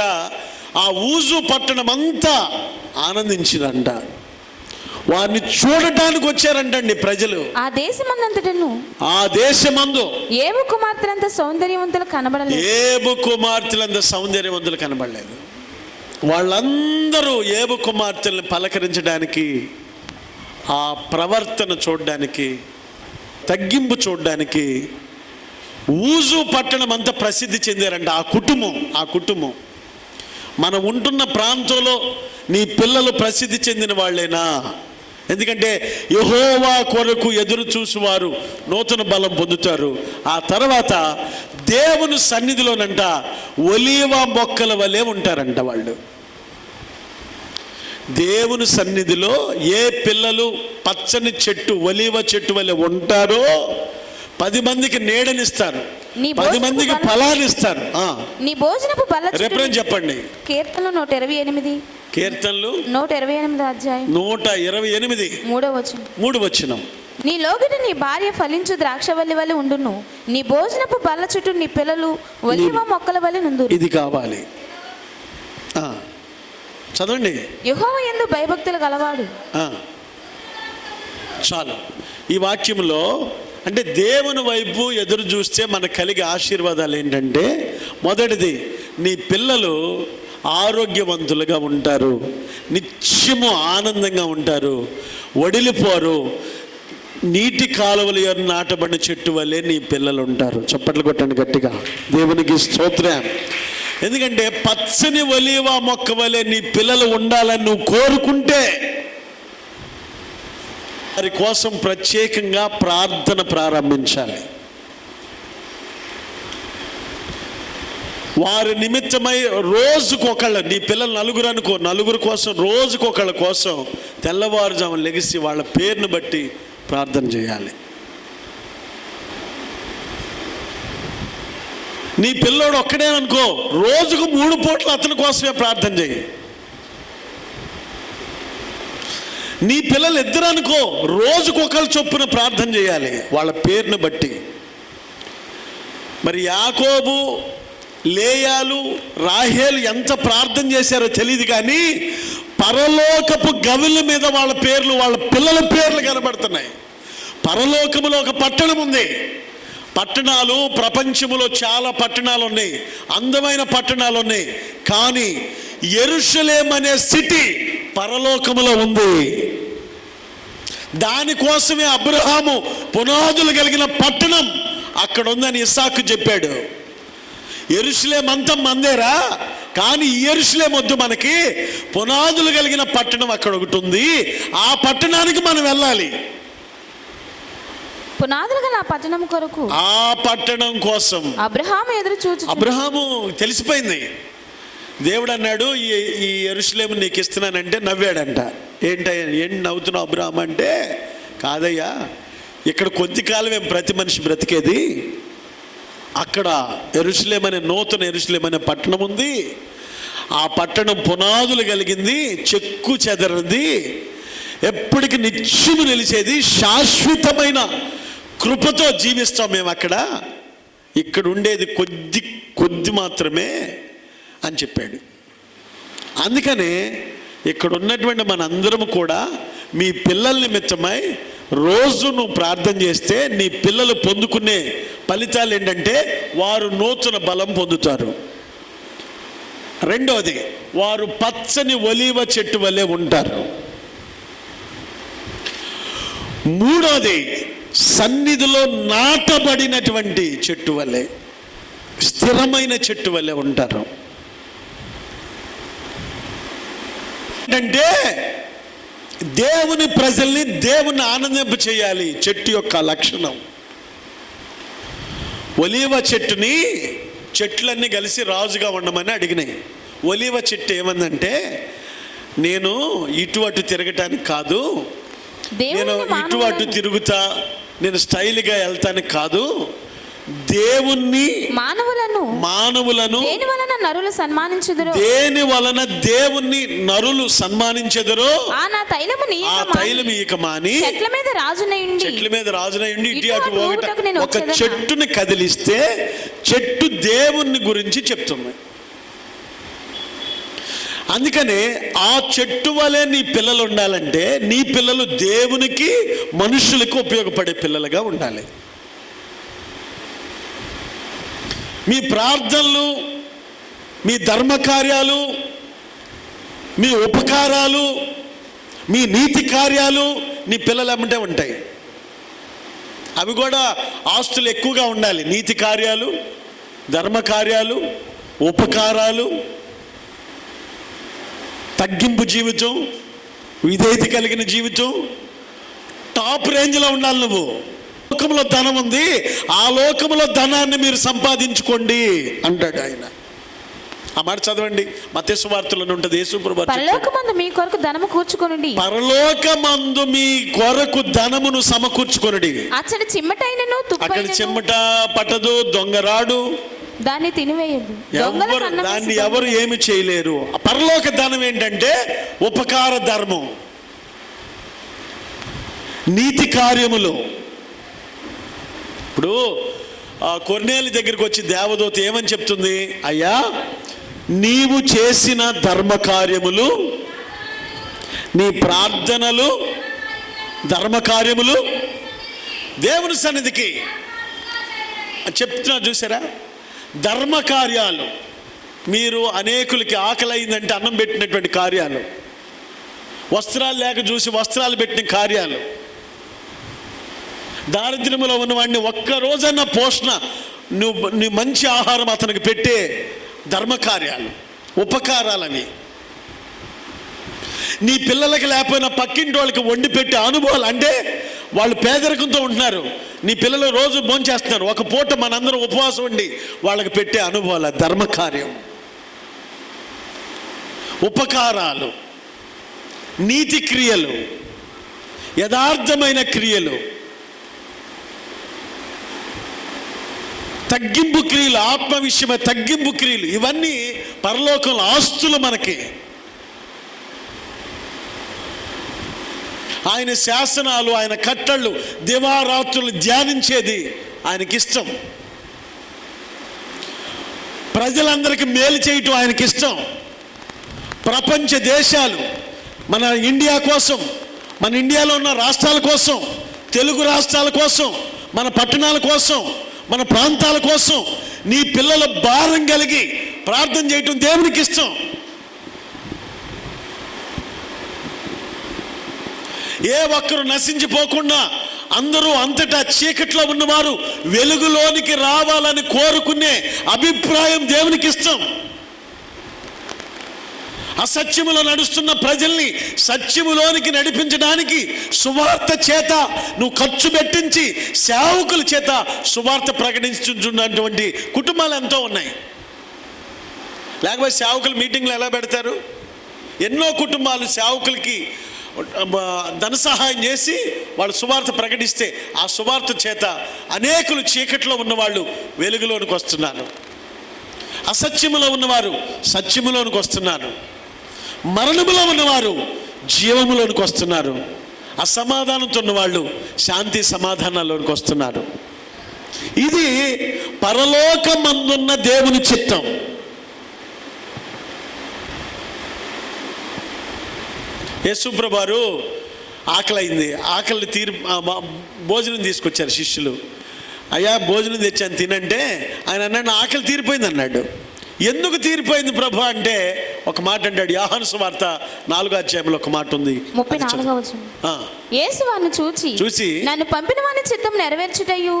ఆ ఊజు పట్టణం అంతా ఆనందించిందంట. వారిని చూడటానికి వచ్చారంటండి ప్రజలు. ఆ దేశమందంతటను, ఆ దేశమందు ఏబు కుమార్తెలంత సౌందర్యవంతులు కనబడలేదు. ఏబు కుమార్తెలంత సౌందర్యవంతులు కనబడలేదు. వాళ్ళందరూ ఏబు కుమార్తెలను పలకరించడానికి, ఆ ప్రవర్తన చూడడానికి, తగ్గింపు చూడడానికి ఊజు పట్టణం అంతా ప్రసిద్ధి చెందారంట. ఆ కుటుంబం మనం ఉంటున్న ప్రాంతంలో నీ పిల్లలు ప్రసిద్ధి చెందిన వాళ్ళేనా? ఎందుకంటే యెహోవా కొరకు ఎదురు చూసేవారు నూతన బలం పొందుతారు. ఆ తర్వాత దేవుని సన్నిధిలోనంట ఒలీవ మొక్కల వలె ఉంటారంట వాళ్ళు. దేవుని సన్నిధిలో ఏ పిల్లలు పచ్చని చెట్టు, ఒలీవ చెట్టు వలె ఉంటారో 10 మందికి నీడనిస్తారు, 10 మందికి ఫలాన్నిస్తారు. నీ భోజనపు బల్ల రేపు చెప్పండి. కీర్తనలు 128, కీర్తనలు 128 అధ్యాయం 128 3వ వచనం. నీ లోగిట నీ భార్య ఫలించు ద్రాక్షవల్లి వలె ఉండును, నీ భోజనపు బల్ల చుట్టూ నీ పిల్లలు ఒలీవ మొక్కల వలె నుండు. ఇది కావాలి. చదవండి. యెహోవా యందు భయభక్తులు గలవాడు. చాలు. ఈ వాక్యంలో అంటే దేవుని వైపు ఎదురు చూస్తే మనకు కలిగే ఆశీర్వాదాలు ఏంటంటే, మొదటిది నీ పిల్లలు ఆరోగ్యవంతులుగా ఉంటారు, నిత్యము ఆనందంగా ఉంటారు, వడిలిపోరు, నీటి కాలువలు నాటబడిన చెట్టు వల్లే నీ పిల్లలు ఉంటారు. చప్పట్లు కొట్టండి గట్టిగా, దేవునికి స్తోత్రం. ఎందుకంటే పచ్చని ఒలీవ మొక్క వలె నీ పిల్లలు ఉండాలని నువ్వు కోరుకుంటే వారి కోసం ప్రత్యేకంగా ప్రార్థన ప్రారంభించాలి. వారి నిమిత్తమై రోజుకొకళ్ళ, నీ పిల్లలు నలుగురు అనుకో, నలుగురు కోసం రోజుకొకళ్ళ కోసం తెల్లవారుజామున లెగిసి వాళ్ళ పేరును బట్టి ప్రార్థన చేయాలి. నీ పిల్లోడు ఒక్కడే అనుకో, రోజుకు 3 పూటలు అతని కోసమే ప్రార్థన చేయి. నీ పిల్లలు 2 అనుకో, రోజుకొకరు చొప్పున ప్రార్థన చేయాలి వాళ్ళ పేరును బట్టి. మరి యాకోబు, లేయాలు, రాహేలు ఎంత ప్రార్థన చేశారో తెలియదు, కానీ పరలోకపు గవిల మీద వాళ్ళ పేర్లు, వాళ్ళ పిల్లల పేర్లు కనబడుతున్నాయి. పరలోకములో ఒక పట్టణం ఉంది. పట్టణాలు ప్రపంచంలో చాలా పట్టణాలు ఉన్నాయి, అందమైన పట్టణాలు ఉన్నాయి, కానీ యెరూషలేం అనే సిటీ పరలోకములో ఉంది. దానికోసమే అబ్రహాము పునాదులు కలిగిన పట్టణం అక్కడ ఉందని ఇస్సాకు చెప్పాడు. యెరూషలేం అంతా మందేరా, కానీ ఈ యెరూషలేం వద్దు, మనకి పునాదులు కలిగిన పట్టణం అక్కడ ఒకటి ఉంది, ఆ పట్టణానికి మనం వెళ్ళాలి. పునాదులు గల ఆ పట్టణం కొరకు, ఆ పట్టణం కోసం అబ్రహాము ఎదురు చూచు. అబ్రహాము తెలిసిపోయింది. దేవుడు అన్నాడు, ఈ యెరూషలేము నీకు ఇస్తున్నానంటే నవ్వాడంట. ఏంటి నవ్వుతున్నావు అబ్రహాం అంటే, కాదయ్యా, ఇక్కడ కొద్ది కాలమే ప్రతి మనిషి బ్రతికేది, అక్కడ యెరూషలేం అనే నూతన యెరూషలేం అనే పట్టణం ఉంది, ఆ పట్టణం పునాదులు కలిగింది, చెక్కు చెదరది, ఎప్పటికి నిత్యము నిలిచేది, శాశ్వతమైన కృపతో జీవిస్తాం మేము అక్కడ, ఇక్కడ ఉండేది కొద్ది మాత్రమే అని చెప్పాడు. అందుకనే ఇక్కడ ఉన్నటువంటి మనందరం కూడా మీ పిల్లల నిమిత్తమై రోజు నువ్వు ప్రార్థన చేస్తే నీ పిల్లలు పొందుకునే ఫలితాలు ఏంటంటే, వారు నూతన బలం పొందుతారు. రెండవది, వారు పచ్చని ఒలీవ చెట్టు వలె ఉంటారు. మూడవది, సన్నిధిలో నాటబడినటువంటి చెట్టు వలె, స్థిరమైన చెట్టు వలె ఉంటారు. అంటే దేవుని ప్రజల్ని దేవుని ఆనందింప చేయాలి చెట్టు యొక్క లక్షణం. ఒలీవ చెట్టుని చెట్లన్నీ కలిసి రాజుగా ఉండమని అడిగినాయి. ఒలీవ చెట్టు ఏమందంటే, నేను ఇటు అటు తిరగటానికి కాదు, నేను ఇటు అటు తిరుగుతా, నేను స్టైల్గా వెళ్తానికి కాదు, దేవుణ్ణి మానవులను దేని వలన నరులు సన్మానించెదరో, దేని వలన దేవుణ్ణి నరులు సన్మానించెదరో ఆ తైలము ఇక మాని చెట్ల మీద రాజునై ఉండి ఇటు అటు ఒక చెట్టుని కదిలిస్తే చెట్టు దేవుణ్ణి గురించి చెప్తుంది. అందుకనే ఆ చెట్టు వలె నీ పిల్లలు ఉండాలంటే, నీ పిల్లలు దేవునికి మనుషులకు ఉపయోగపడే పిల్లలుగా ఉండాలి. మీ ప్రార్థనలు, మీ ధర్మకార్యాలు, మీ ఉపకారాలు, మీ నీతి కార్యాలు నీ పిల్లలు ఏమంటే ఉంటాయి. అవి కూడా ఆస్తులు ఎక్కువగా ఉండాలి. నీతి కార్యాలు, ధర్మకార్యాలు, ఉపకారాలు, తగ్గింపు జీవితం, విధేయత కలిగిన జీవితం, టాప్ రేంజ్లో ఉండాలి. నువ్వు లోకంలో ధనం ఉంది, ఆ లోకంలో ధనాన్ని మీరు సంపాదించుకోండి అంటాడు ఆయన. ఆ మాట చదవండి, మత్తయి సువార్తలో ఉంటుంది. యేసుప్రభువు పరలోకమందు మీ కొరకు ధనము కూర్చుకొనుడి, పరలోకమందు మీ కొరకు ధనమును సమకూర్చుకొనుడి. అచ్చట చిమ్మటైనను అక్కడ చిమ్మట పట్టదు, దొంగరాడు దాన్ని తినివేయదు, దాన్ని ఎవరు ఏమి చేయలేరు. పరలోక ధనం ఏంటంటే ఉపకార ధర్మం, నీతి కార్యములు. ఇప్పుడు కొర్నేలి దగ్గరికి వచ్చి దేవదూత ఏమని చెప్తుంది? అయ్యా, నీవు చేసిన ధర్మ కార్యములు, నీ ప్రార్థనలు, ధర్మ కార్యములు దేవుని సన్నిధికి చెప్తున్నా చూసారా, ధర్మ కార్యాలు. మీరు అనేకులకి ఆకలి అయిందంటే అన్నం పెట్టినటువంటి కార్యాలు, వస్త్రాలు లేక చూసి వస్త్రాలు పెట్టిన కార్యాలు, దారిద్ర్యంలో ఉన్నవాడిని ఒక్కరోజన్నా పోషణ, నీ మంచి ఆహారం అతనికి పెట్టే ధర్మకార్యాలు, ఉపకారాలు అవి. నీ పిల్లలకి లేకపోయినా పక్కింటి వాళ్ళకి వండి పెట్టే అనుభవాలు. అంటే వాళ్ళు పేదరికంతో ఉంటున్నారు, నీ పిల్లలు రోజు భోంచేస్తున్నారు, ఒక పూట మనందరం ఉపవాసం ఉండి వాళ్ళకి పెట్టే అనుభవాలు, ధర్మకార్యం, ఉపకారాలు, నీతి క్రియలు, యథార్థమైన క్రియలు, తగ్గింపు క్రియలు, ఆత్మ విషయమే తగ్గింపు క్రియలు. ఇవన్నీ పరలోకంలో ఆస్తులు మనకి. ఆయన శాసనాలు, ఆయన కట్టళ్ళు దివారాత్రులు ధ్యానించేది ఆయనకిష్టం. ప్రజలందరికీ మేలు చేయటం ఆయనకిష్టం. ప్రపంచ దేశాలు, మన ఇండియా కోసం, మన ఇండియాలో ఉన్న రాష్ట్రాల కోసం, తెలుగు రాష్ట్రాల కోసం, మన పట్టణాల కోసం, మన ప్రాంతాల కోసం నీ పిల్లల భారం కలిగి ప్రార్థన చేయటం దేవునికి ఇష్టం. ఏ ఒక్కరు నశించిపోకుండా అందరూ అంతటా చీకట్లో ఉన్నవారు వెలుగులోనికి రావాలని కోరుకునే అభిప్రాయం దేవునికి ఇష్టం. అసత్యములో నడుస్తున్న ప్రజల్ని సత్యములోనికి నడిపించడానికి సువార్త చేత నువ్వు ఖర్చు పెట్టించి సేవకుల చేత సువార్త ప్రకటించుతున్నటువంటి కుటుంబాలు ఎంతో ఉన్నాయి. లేకపోతే సేవకులు మీటింగ్లు ఎలా పెడతారు? ఎన్నో కుటుంబాలు సేవకులకి ధన సహాయం చేసి వాళ్ళు సువార్త ప్రకటిస్తే ఆ సువార్త చేత అనేకులు చీకట్లో ఉన్నవాళ్ళు వెలుగులోనికి వస్తున్నారు, అసత్యములో ఉన్నవారు సత్యములోనికి వస్తున్నారు, మరణములో ఉన్నవారు జీవములోనికి వస్తున్నారు, అసమాధానంతో ఉన్నవాళ్ళు శాంతి సమాధానాల్లోనికి వస్తున్నారు. ఇది పరలోకమందున్న దేవుని చిత్తం. యేసుప్రభువారు ఆకలైంది, ఆకలి భోజనం తీసుకొచ్చారు శిష్యులు. అయ్యా భోజనం తెచ్చాను తినంటే ఆయన అన్నాడు నా ఆకలి తీరిపోయింది అన్నాడు. ఎందుకు తీరిపోయింది ప్రభు అంటే ఒక మాట అంటాడు. యోహాను సువార్త 4వ అధ్యాయంలో ఒక మాట ఉంది, 34వ వచనం. యేసు వారిని చూచి నన్ను పంపిన వాని చిత్తం నెరవేర్చుటయు.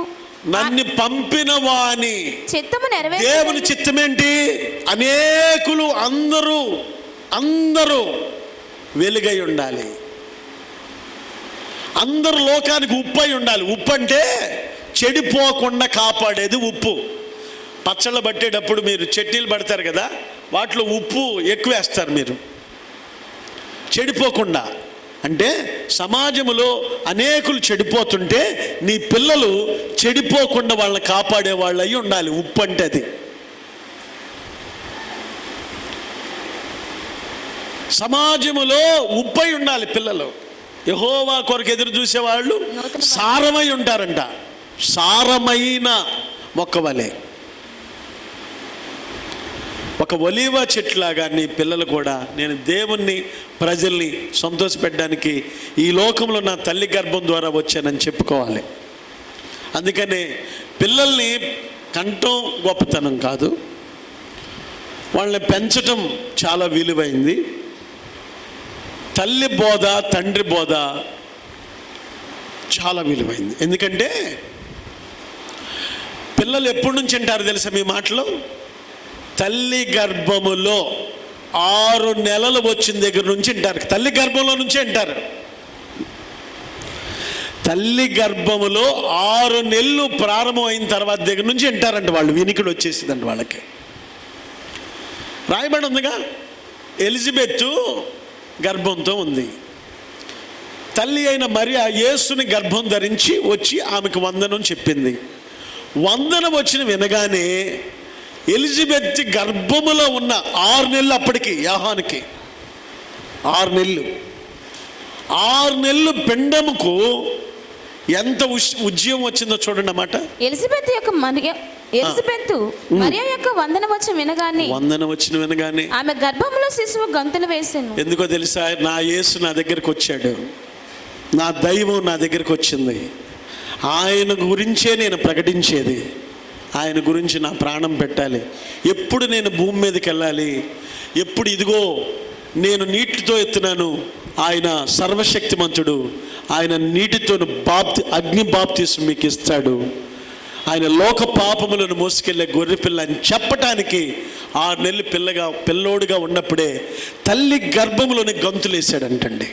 నన్ను పంపిన వాని చిత్తము నెరవేర్చు. దేవుని చిత్తమేంటి? అనేకులు అందరూ వెలుగై ఉండాలి, అందరు లోకానికి ఉప్పై ఉండాలి. ఉప్పు అంటే చెడిపోకుండా కాపాడేది ఉప్పు. పచ్చళ్ళు పట్టేటప్పుడు మీరు చట్నీలు పడతారు కదా, వాటిలో ఉప్పు ఎక్కువ వేస్తారు మీరు, చెడిపోకుండా. అంటే సమాజంలో అనేకులు చెడిపోతుంటే నీ పిల్లలు చెడిపోకుండా వాళ్ళని కాపాడే వాళ్ళు అయి ఉండాలి. ఉప్పు అంటే అది. సమాజములో ఉప్పై ఉండాలి పిల్లలు. యెహోవా కొరకు ఎదురు చూసేవాళ్ళు సారమై ఉంటారంట, సారమైన మొక్క వలె. ఒక ఒలీవ చెట్లాగా నీ పిల్లలు కూడా నేను దేవుణ్ణి ప్రజల్ని సంతోషపెట్టడానికి ఈ లోకంలో నా తల్లి గర్భం ద్వారా వచ్చానని చెప్పుకోవాలి. అందుకనే పిల్లల్ని కంటం గొప్పతనం కాదు, వాళ్ళని పెంచటం చాలా విలువైంది. తల్లి బోధ తండ్రి బోధ చాలా విలువైంది. ఎందుకంటే పిల్లలు ఎప్పటి నుంచి అంటారు తెలుసా మీ మాటలో? తల్లి గర్భములో 6 నెలలు వచ్చిన దగ్గర నుంచి అంటారు. తల్లి గర్భంలో నుంచి అంటారు. తల్లి గర్భములో 6 నెలలు ప్రారంభం అయిన తర్వాత దగ్గర నుంచి అంటారంట. వాళ్ళు వినికిడి వచ్చేసిందంట వాళ్ళకి. రాయబడి ఉందిగా, ఎలిజబెత్ గర్భంతో ఉంది. తల్లి అయిన మరియా యేసుని గర్భం ధరించి వచ్చి ఆమెకు వందనం చెప్పింది. వందనం వచ్చిన వినగానే ఎలిజబెత్ గర్భములో ఉన్న 6 నెలలు, అప్పటికి యోహానుకి 6 నెలలు, 6 నెలలు పిండముకు ఎంత ఉద్యమం వచ్చిందో చూడండి అన్నమాట. ఎలిజబెత్ మరియా యొక్క వందనం వచ్చిన వినగానే ఆమె గర్భంలో శిశువు గంతులు వేసాను. ఎందుకో తెలుసా? నా యేసు నా దగ్గరికి వచ్చాడు, నా దైవం నా దగ్గరికి వచ్చింది. ఆయన గురించే నేను ప్రకటించేది, ఆయన గురించి నా ప్రాణం పెట్టాలి. ఎప్పుడు నేను భూమి మీదకి వెళ్ళాలి, ఎప్పుడు ఇదిగో నేను నీటితో ఎత్తున్నాను, ఆయన సర్వశక్తిమంతుడు, ఆయన నీటితో అగ్ని బాప్తిసం మీకు ఇస్తాడు, ఆయన లోక పాపములను మోసుకెళ్ళే గొర్రెపిల్ల అని చెప్పటానికి 6 నెలలు పిల్లోడుగా ఉన్నప్పుడే తల్లి గర్భములోని గంతులేసాడంటండి.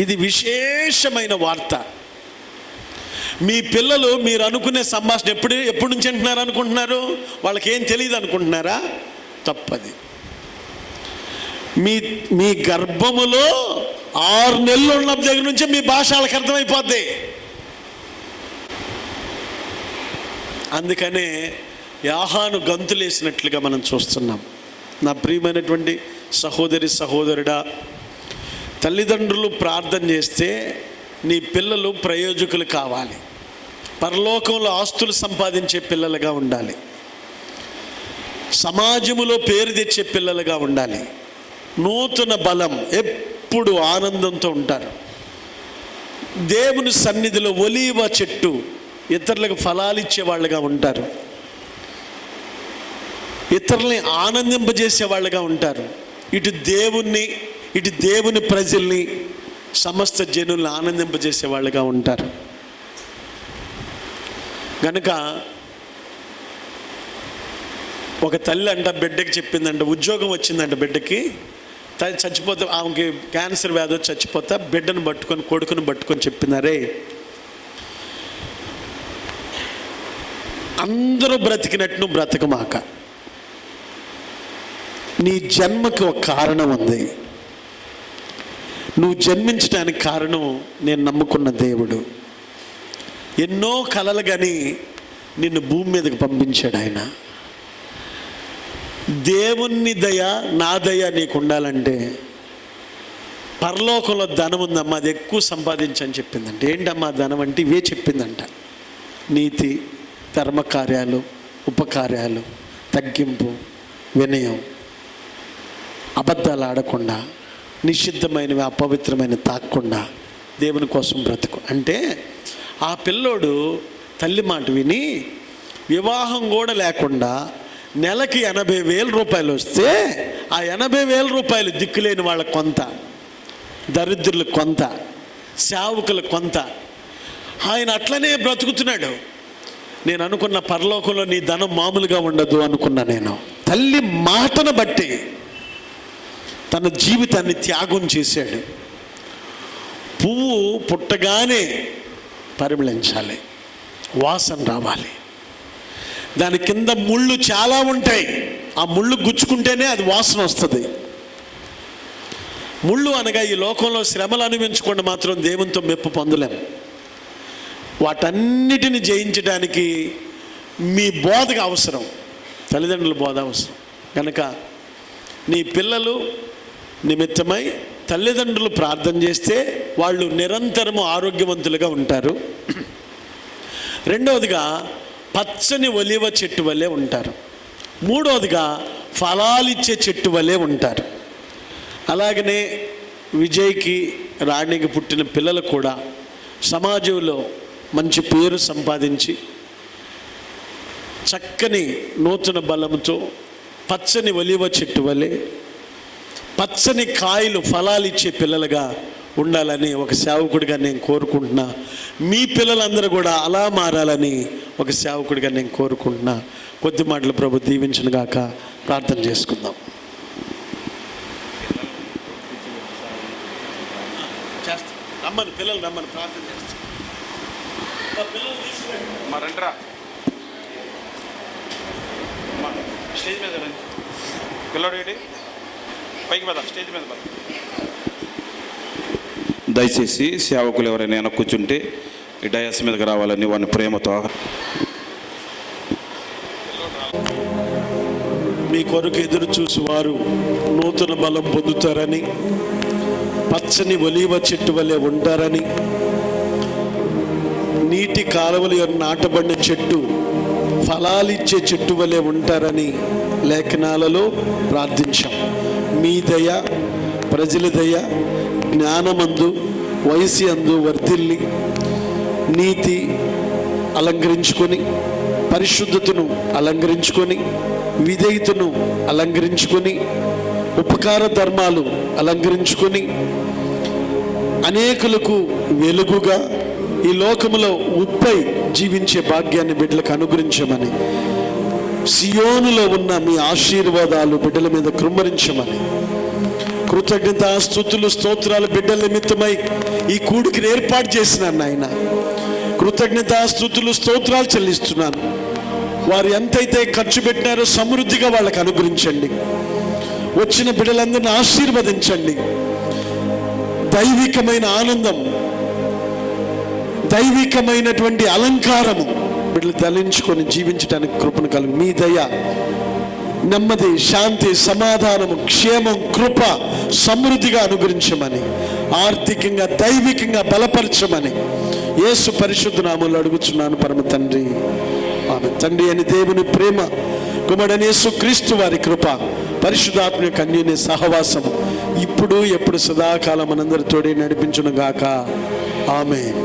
ఇది విశేషమైన వార్త. మీ పిల్లలు మీరు అనుకునే సంభాషణ ఎప్పటి నుంచి అంటున్నారు అనుకుంటున్నారు? వాళ్ళకి ఏం తెలియదు అనుకుంటున్నారా? తప్పది. మీ గర్భములో 6 నెలలు ఉన్న దగ్గర నుంచే మీ భాష వాళ్ళకి అర్థమైపోద్ది. అందుకనే యాహాను గంతులేసినట్లుగా మనం చూస్తున్నాం. నా ప్రియమైనటువంటి సహోదరి సహోదరుడా, తల్లిదండ్రులు ప్రార్థన చేస్తే నీ పిల్లలు ప్రయోజకులు కావాలి, పరలోకంలో ఆస్తులు సంపాదించే పిల్లలుగా ఉండాలి, సమాజములో పేరు తెచ్చే పిల్లలుగా ఉండాలి, నూతన బలం, ఎప్పుడు ఆనందంతో ఉంటారు. దేవుని సన్నిధిలో ఒలీవ చెట్టు, ఇతరులకు ఫలాలు ఇచ్చే వాళ్ళుగా ఉంటారు, ఇతరుల్ని ఆనందింపజేసే వాళ్ళుగా ఉంటారు. ఇటు దేవుని ప్రజల్ని, సమస్త జనుల్ని ఆనందింపజేసే వాళ్ళుగా ఉంటారు. కనుక ఒక తల్లి అంట బిడ్డకి చెప్పిందంట, ఉద్యోగం వచ్చిందంట బిడ్డకి, చచ్చిపోతే ఆమెకి క్యాన్సర్ వ్యాధి చచ్చిపోతా బిడ్డను పట్టుకొని కొడుకుని పట్టుకొని చెప్పిందరే, అందరూ బ్రతికినట్టు నువ్వు బ్రతకమాక, నీ జన్మకి ఒక కారణం ఉంది, నువ్వు జన్మించడానికి కారణం నేను నమ్ముకున్న దేవుడు. ఎన్నో కలలు కానీ నిన్ను భూమి మీదకి పంపించాడు ఆయన. దేవుని దయ, నా దయ నీకు ఉండాలంటే పరలోకంలో ధనం ఉందమ్మా, అది ఎక్కువ సంపాదించని చెప్పిందంట. ఏంటమ్మా ధనం అంటే ఇవే చెప్పిందంట: నీతి, ధర్మకార్యాలు, ఉపకార్యాలు, తగ్గింపు, వినయం, అబద్ధాలు ఆడకుండా, నిషిద్ధమైనవి అపవిత్రమైన తాకకుండా దేవుని కోసం బ్రతుకు. అంటే ఆ పిల్లోడు తల్లి మాట విని వివాహం కూడా లేకుండా నెలకి 80,000 రూపాయలు వస్తే ఆ 80,000 రూపాయలు దిక్కులేని వాళ్ళకు కొంత, దరిద్రులకు కొంత, సేవకులకు కొంత, ఆయన అట్లనే బ్రతుకుతున్నాడు. నేను అనుకున్న పరలోకంలో నీ ధనం మామూలుగా ఉండదు అనుకున్నా. నేను తల్లి మాటను బట్టి తన జీవితాన్ని త్యాగం చేశాడు. పువ్వు పుట్టగానే పరిమళించాలి, వాసన రావాలి, దాని కింద ముళ్ళు చాలా ఉంటాయి, ఆ ముళ్ళు గుచ్చుకుంటేనే అది వాసన వస్తుంది. ముళ్ళు అనగా ఈ లోకంలో శ్రమలు అనుభవించకుండా మాత్రం దేవునితో మెప్పు పొందలేము. వాటన్నిటిని జయించడానికి మీ బోధగా అవసరం, తల్లిదండ్రుల బోధ అవసరం. కనుక నీ పిల్లలు నిమిత్తమై తల్లిదండ్రులు ప్రార్థన చేస్తే వాళ్ళు నిరంతరము ఆరోగ్యవంతులుగా ఉంటారు. రెండవదిగా పచ్చని ఒలివ చెట్టు వలె ఉంటారు. మూడవదిగా ఫలాలిచ్చే చెట్టు వలె ఉంటారు. అలాగనే విజయ్కి, రాణికి పుట్టిన పిల్లలు కూడా సమాజంలో మంచి పేరు సంపాదించి చక్కని నూతన బలంతో పచ్చని ఒలివ చెట్టు వలె పచ్చని కాయలు, ఫలాలు ఇచ్చే పిల్లలుగా ఉండాలని ఒక సేవకుడిగా నేను కోరుకుంటున్నా. మీ పిల్లలందరూ కూడా అలా మారాలని ఒక సేవకుడిగా నేను కోరుకుంటున్నా. కొద్ది మాటలు ప్రభు దీవించును గాక. ప్రార్థన చేసుకుందాం. రమ్మని పిల్లలు రమ్మని ప్రార్థన చేస్తాం. రండిరా స్టేజ్ మీద రండి. పిల్లడు ఏంటి పైకి పద, స్టేజ్ మీద పద. దయచేసి సేవకులు ఎవరైనా కూర్చుంటే ఈ డయాస్ మీదకి రావాలని వాడిని ప్రేమతో. మీ కొరకు ఎదురు చూసి వారు నూతన బలం పొందుతారని, పచ్చని ఒలీవ చెట్టు వలె ఉంటారని, నీటి కాలువలు నాటబడిన చెట్టు, ఫలాలిచ్చే చెట్టు వలె ఉంటారని లేఖనాలలో ప్రార్థించాం. మీ దయ, ప్రజల దయ, జ్ఞానమందు, వయసు అందు వర్ధిల్లి నీతి అలంకరించుకొని, పరిశుద్ధతను అలంకరించుకొని, విధేయతను అలంకరించుకొని, ఉపకార ధర్మాలు అలంకరించుకొని, అనేకులకు వెలుగుగా ఈ లోకములో ఉప్పై జీవించే భాగ్యాన్ని బిడ్డలకు అనుగ్రహించమని, సియోనులో ఉన్న మీ ఆశీర్వాదాలు బిడ్డల మీద కృమ్మరించమని, కృతజ్ఞత స్తుతులు స్తోత్రాలు బిడ్డల నిమిత్తమై ఈ కూడికిని ఏర్పాటు చేసినాను నాయన. కృతజ్ఞత స్తుతులు స్తోత్రాలు చెల్లిస్తున్నాను. వారు ఎంతైతే ఖర్చు పెట్టినారో సమృద్ధిగా వాళ్ళకి అనుగ్రహించండి. వచ్చిన బిడ్డలందరినీ ఆశీర్వదించండి. దైవికమైన ఆనందం, దైవికమైనటువంటి అలంకారము బిడ్డలు తలంచుకొని జీవించడానికి కృపను కలుగు. మీ దయ, నెమ్మది, శాంతి, సమాధానము, క్షేమం, కృప సమృద్ధిగా అనుగ్రహించమని, ఆర్థికంగా దైవికంగా బలపరచమని యేసు పరిశుద్ధ నామములో అడుగుచున్నాను పరమ తండ్రి, ఆమేన్. తండ్రి అని దేవుని ప్రేమ, కుమారుడైన యేసు క్రీస్తు వారి కృప, పరిశుద్ధాత్మ యొక్క అన్యోన్య సహవాసము ఇప్పుడు ఎప్పుడు సదాకాలం మనందరి తోడే నడిపించును గాక. ఆమేన్.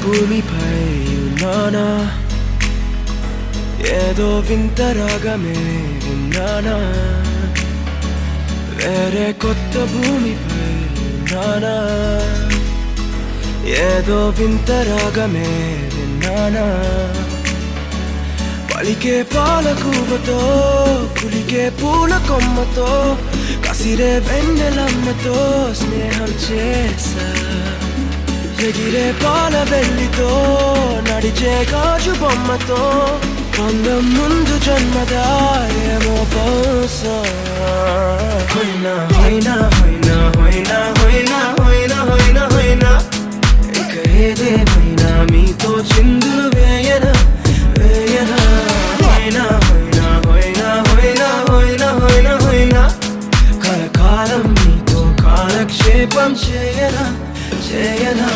భూమిపై ఉన్నానా, ఏదో వింత రాగమే విన్నానా, వేరే కొత్త భూమిపై ఉన్నానా, ఏదో వింత రాగమే విన్నానా, పలికే పాలకూవతో కులికే పూల కొమ్మతో కసిరే వెన్నెలమ్మతో స్నేహం చేసా, ఎగిరే పాల వెల్లితో నడిచే గాజు బొమ్మతో అందం ముందు జన్మదా ఏమో బహుశా. హోయినా హోయినా హోయినా హోయినా హోయినా హోయినా హోయినా హోయినా ఇక ఏదేమైనా మీతో చిందులు వేయనా వేయనా. హోయినా హోయినా హోయినా హోయినా హోయినా హోయినా హోయినా కలకాలం మీతో కాలక్షేపం చేయనా చేయనా.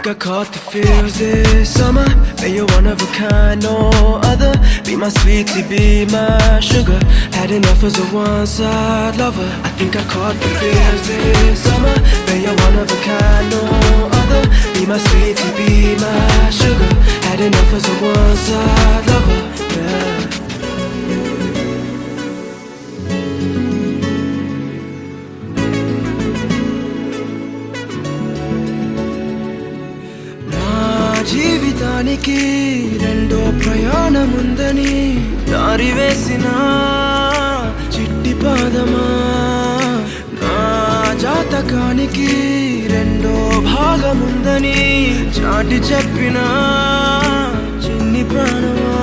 I caught the feels this summer. Man, you're one of a kind, no other. Be my sweetie, be my sugar. Had enough as a one-side lover. I think I caught the feels this summer. Man, you're one of a kind, no other. Be my sweetie, be my sugar. Had enough as a one-side lover. Yeah. జీవితానికి రెండో ప్రయాణముందని దారి వేసిన చిట్టి పాదమా, నా జాతకానికి రెండో భాగముందని చాటి చెప్పిన చిన్ని ప్రాణమా,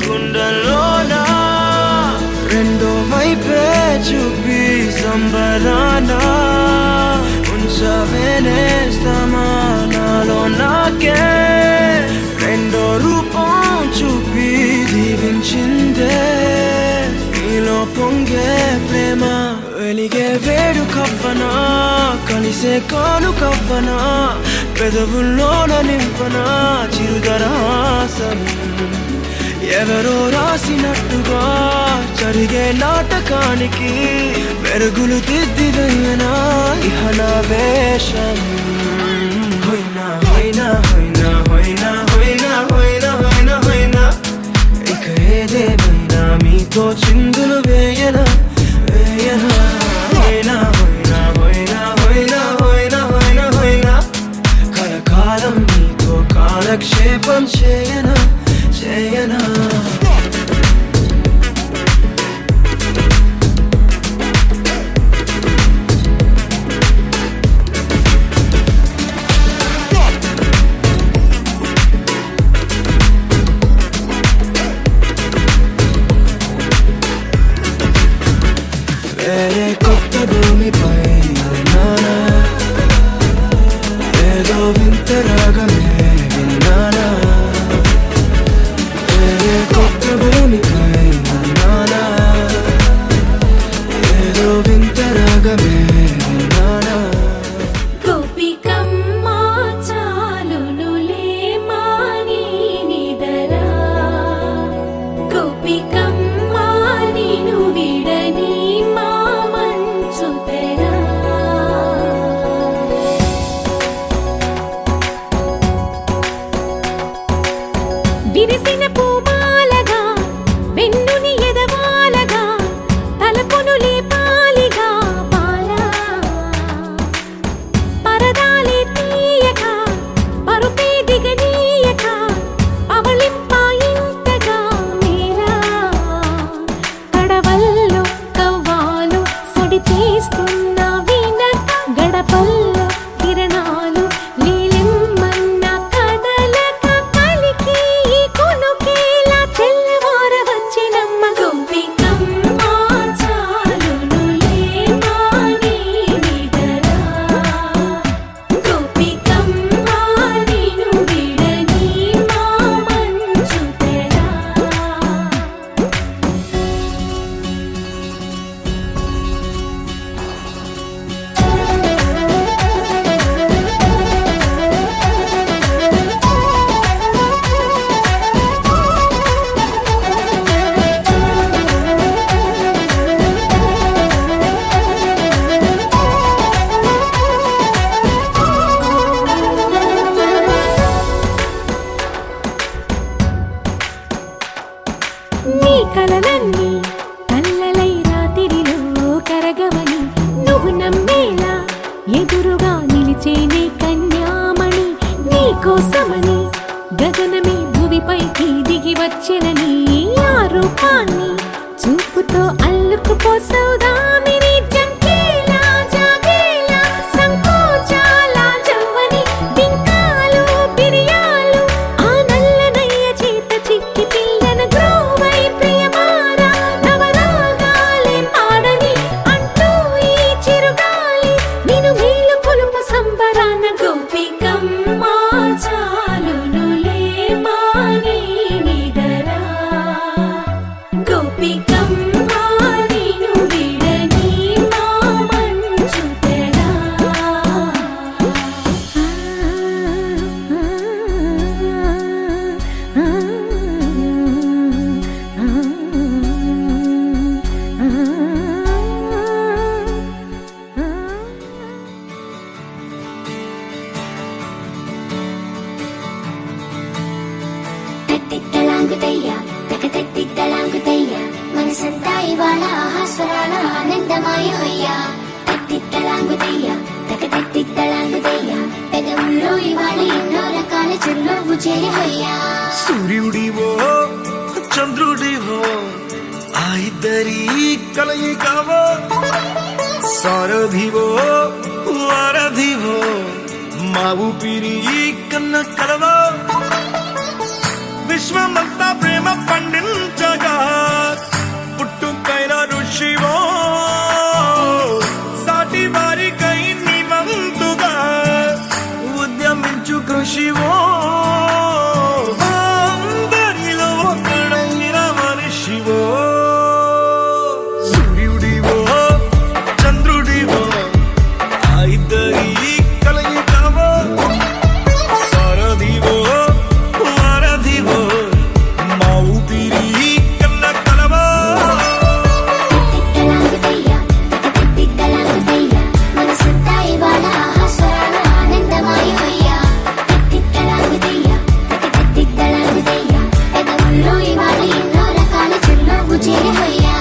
గుండెల్లోనా రెండో వైపే చూపి సంబరానా ఉంచవేనేస్తామా నాలో నాకే రెండో రూపం చూపి దీవించిందే నీలో పొంగే ప్రేమ. వెలిగే వేడు కవ్వనా కలిసే కాను కవ్వనా పెదవుల్లోన నింపనా చిరుదరాసం ఎవరో రాసినట్టుగా జరిగే నాటకానికి మెరుగులు దిద్దివేయనా ఇహనా వేషం. హోయినా హోయినా హోయినా హోయినా హోయినా హోయినా హోయినా హోయినా ఇక ఏదేమైనా మీతో చిందులు వేయనా వేయనా. హోయినా హోయినా హోయినా హోయినా హోయినా హోయినా హోయినా కలకాలం మీతో కాలక్షేపం చేయనా చేయనా. నీ కలలన్నీ కల్లలై రాత్రిలో కరగవని నువ్వు నమ్మేలా ఎదురుగా నిలిచేనే కన్యామణి నీ కోసమని గగనమే భువిపైకి దిగి వచ్చెనని ఆ రూపాన్ని చూపుతో అల్లుకుపోసౌదామిని జంకేలా జాగేలా సంకోచాల జవ్వని బింకాలు బిరియాలు ఆ నల్లనయ్య చేత చిక్కి పిల్లన గ్రోవై ప్రియమారా నవరాగాలే పాడని అంటూ ఈ చిరుగాలి నిన్ను మేలు కొలుపు సంబరాన గోపికమ్మ చాలునులే మాని నిదరా గోపికమ్మ నిన్ను విడని మా మంచు తెరా తట్టిత్తలాంగుతయ్య తకతట్టిత్తలాంగుతయ్య మనసంతా ఇవాళ ఆహాస్వరాల ఆనందమాయ హొయ్య తట్టిత్తలాంగుతయ్య తకతట్టిత్తలాంగుతయ్య పెదవుల్లో ఇవాళ ఎన్నో రకాల చిరునవ్వు చేరి హొయ్యా సూర్యుడివో చంద్రుడివో ఆ ఇద్దరి కలయికవో సారథివో వారధివో మా ఊపిరి కన్న కలవో విశ్వమంతా ప్రేమ పండించగా పుట్టుకైన ఋషివో సాటి వారికై నివంతుగా ఉద్యమించు కృషివో అందరిలో ఒకడైన మనిషివో సూర్యుడివో చంద్రుడివో ఆ ఇద్దరి కలయికవో సారథివో వారధివో మా ఊపిరి కన్న కలవో తట్టిత్తలాంగుతయ్య తకతట్టిత్తలాంగుతయ్య మనసంతా ఇవాళ ఆహాస్వరాల ఆనందమాయ హొయ్య తట్టిత్తలాంగుతయ్య తకతట్టిత్తలాంగుతయ్య పెదవుల్లో ఇవాళ ఎన్నో రకాల చిరునవ్వు చేరి హొయ్యా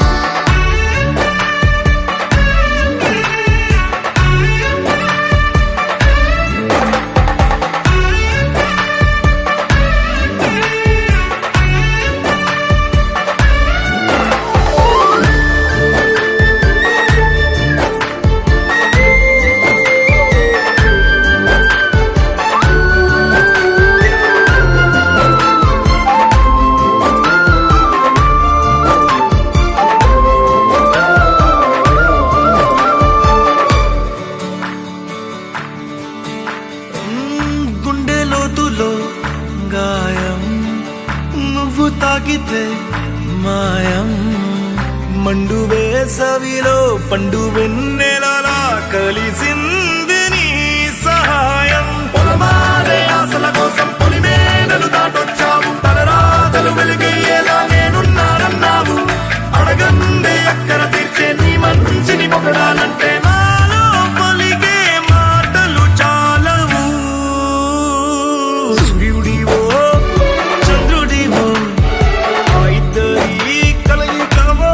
గుండె లోతులో గాయం నువ్వు తాకితే మాయం మండు వేసవిలో పండు వెన్నెలలా కలిసింది నీ సహాయం పొలమారే ఆశల కోసం పొలిమేనలు దాటొచ్చావు తలరాతలు వెలుగయ్యేలా నేనున్నానన్నావు అడగందే అక్కర తీర్చే నీ మంచిని పొగడాలంటే నాలో పలికే మాటలు చాలవు సూర్యుడివో చంద్రుడివో ఆ ఇద్దరి కలయికవో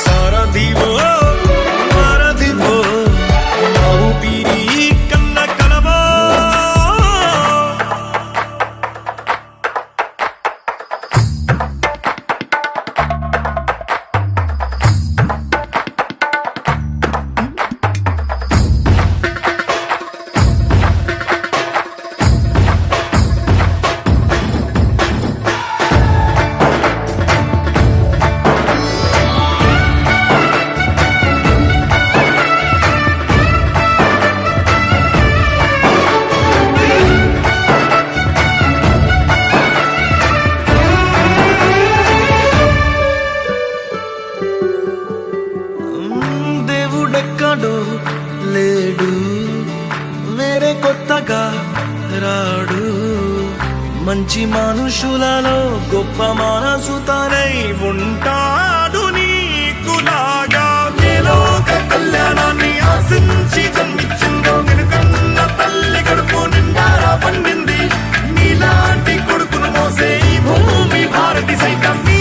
సారథివో వారధివో మా ఊపిరి కన్న కలవో దేవుడెక్కడో లేడు వేరే కొత్తగా రాడు మంచి మనుషులలో గొప్ప మనసు తనై ఉంటాడు నీకులాగా లోక కళ్యాణాన్ని ఆశించి జన్మించిందో నిన్ను తల్లి కడుపు నిండారా పండింది నీలాంటి కొడుకును మోసే ఈ భూమి భారతి సైతం నీ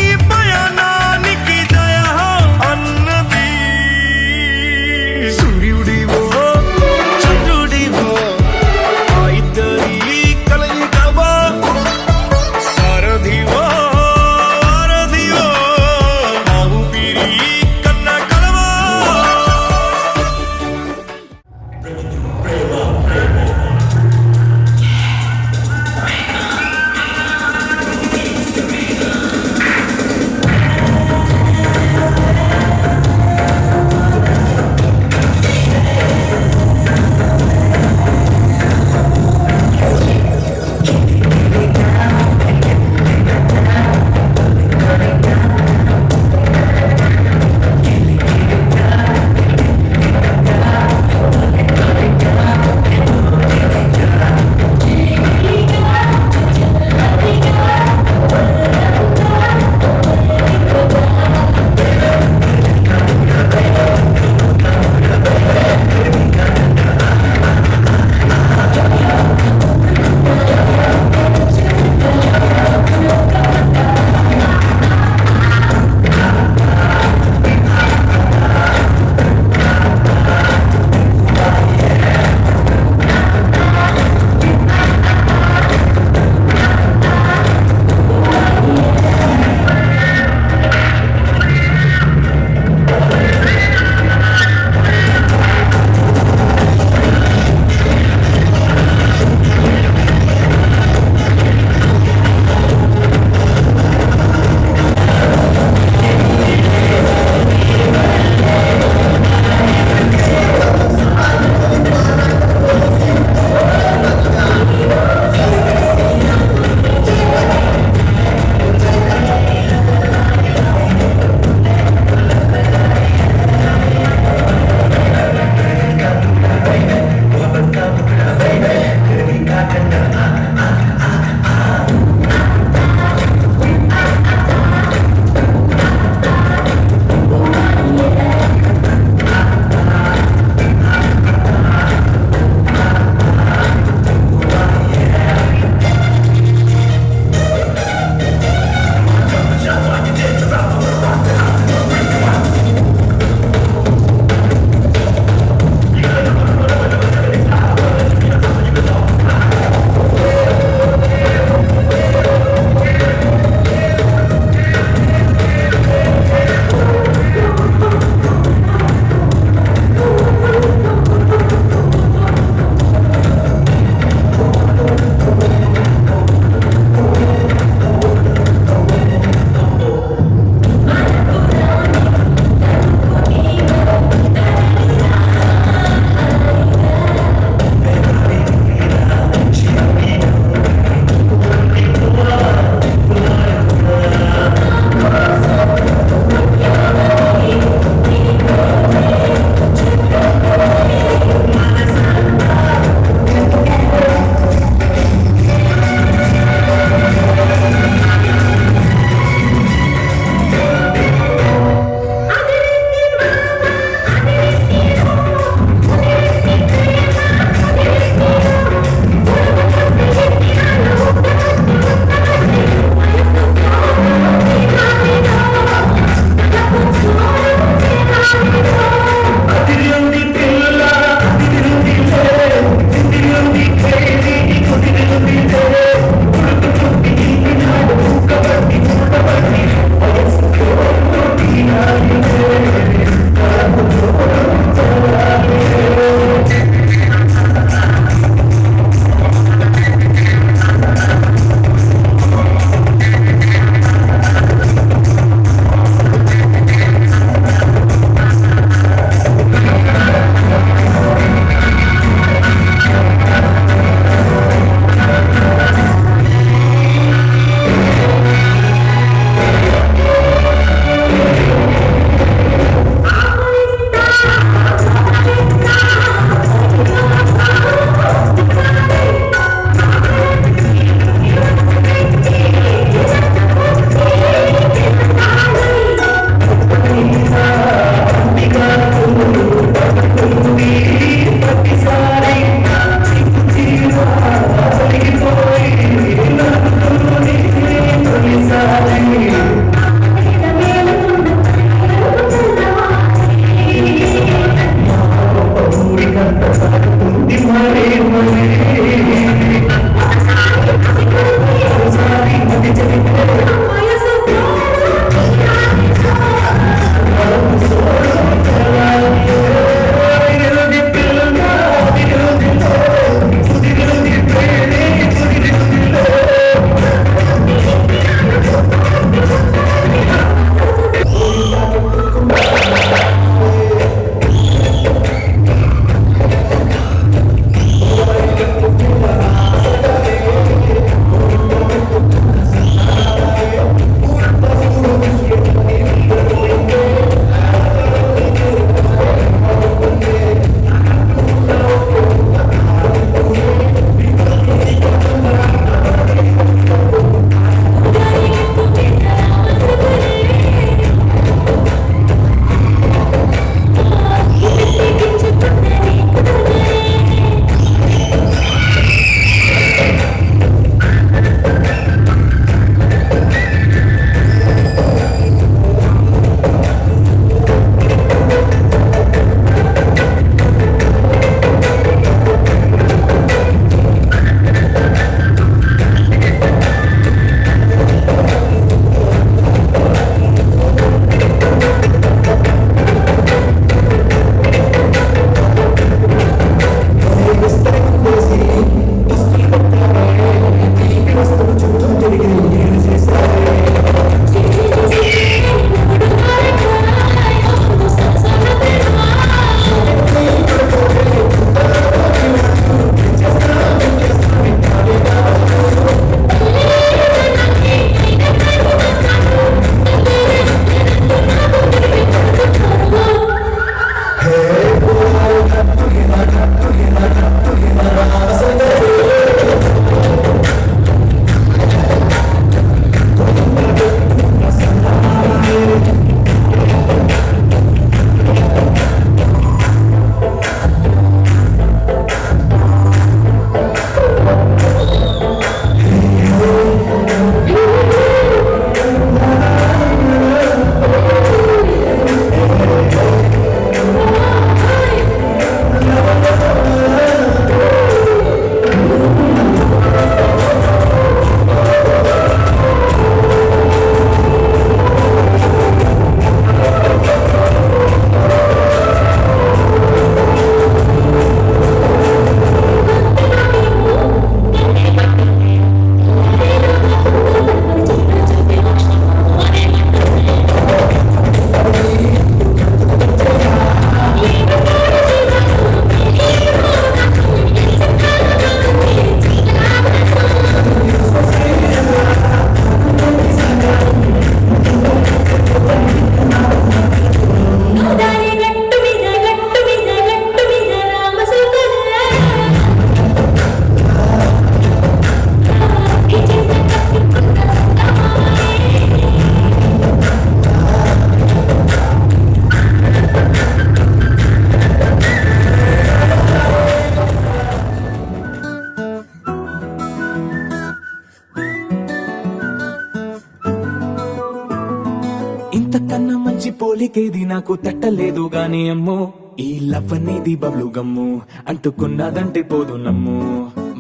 ఇంతకన్నా మంచి పోలికేది నాకు తట్టలేదు గాని అమ్మో ఈ లవ్ అనేది బబ్లు గమ్ము అంటుకున్నదంటే పోదు నమ్ము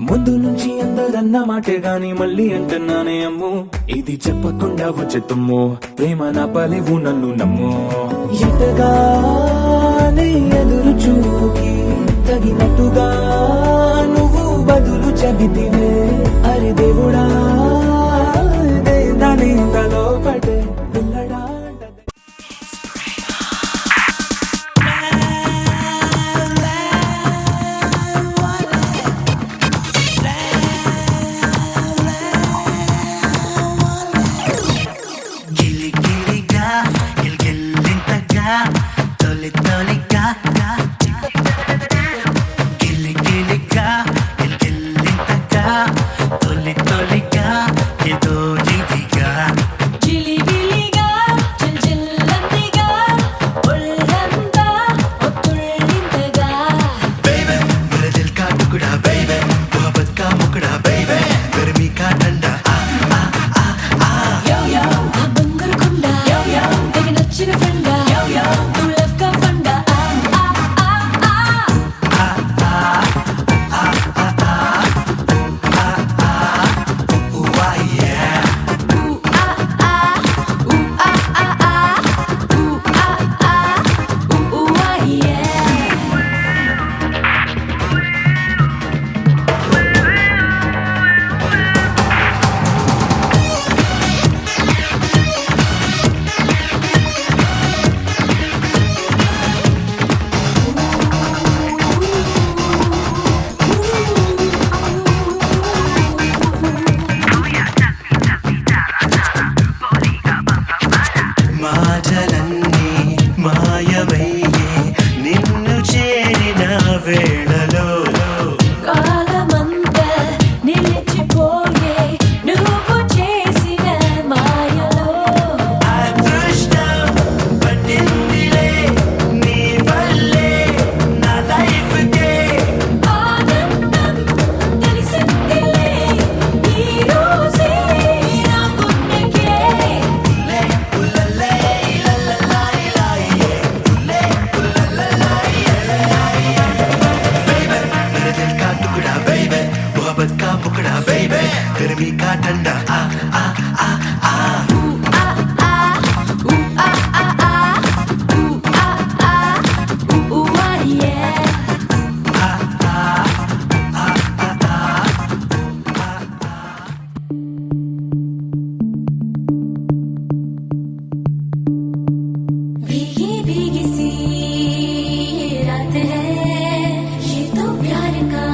ముందు నుంచి అందరన్న మాటే గాని మళ్ళీ అంటున్నానే అమ్ము ఇది చెప్పకుండా వచ్చే తుమ్ము ప్రేమ నా పలేవు నన్ను నమ్ము ఎటగానే ఎదురు చూకి తగినట్టుగా నువ్వు బదులు చెబితివే అరే దేవుడా దాని తలో పడే పిల్లడా జిలిబిలిగా జిల్జిల్లందిగా ఒళ్ళంతా ఒత్తుళ్ళింతగా యో యో ఆ బంగారు కొండ యో యో తెగ నచ్చిన ఫ్రెండ్ యో యో నువ్వు లవ్ కా ఫండ మాటలన్నీ మాయమయ్యే నిన్ను చేరిన వేళలో కాలమంతా నిలిచిపోయే నువ్వు చేసిన మాయలో అదృష్టం పట్టిందిలే నీ వల్లే నా లైఫ్కే ఆనందం తెలిసిందిలే ఈ రోజే నా గుండెకే मेरे दिल का टुकड़ा बेबे मोहब्बत का मुकड़ा बेबे गर्मी का ठंडा आ आ आ आ भीगी भीगी सी रात है ये तो प्यार का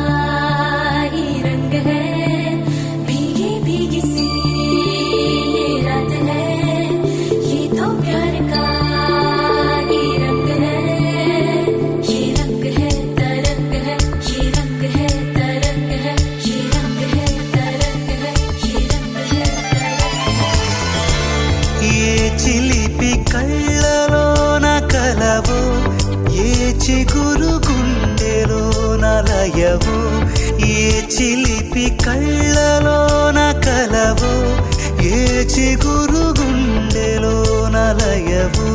ही रंग है भीगी भीगी सी रात है ये तो प्यार का ही रंग है ये रंग है तरंग है ये रंग है तरंग है ये रंग है तरंग है ये रंग है ఏ చిలిపి కళ్ళలోన కలవు ఏ చిగురు గుండెలోన లయవు ఏ చిలిపి కళ్ళలోన కలవు ఏ చిగురు గుండెలోన లయవు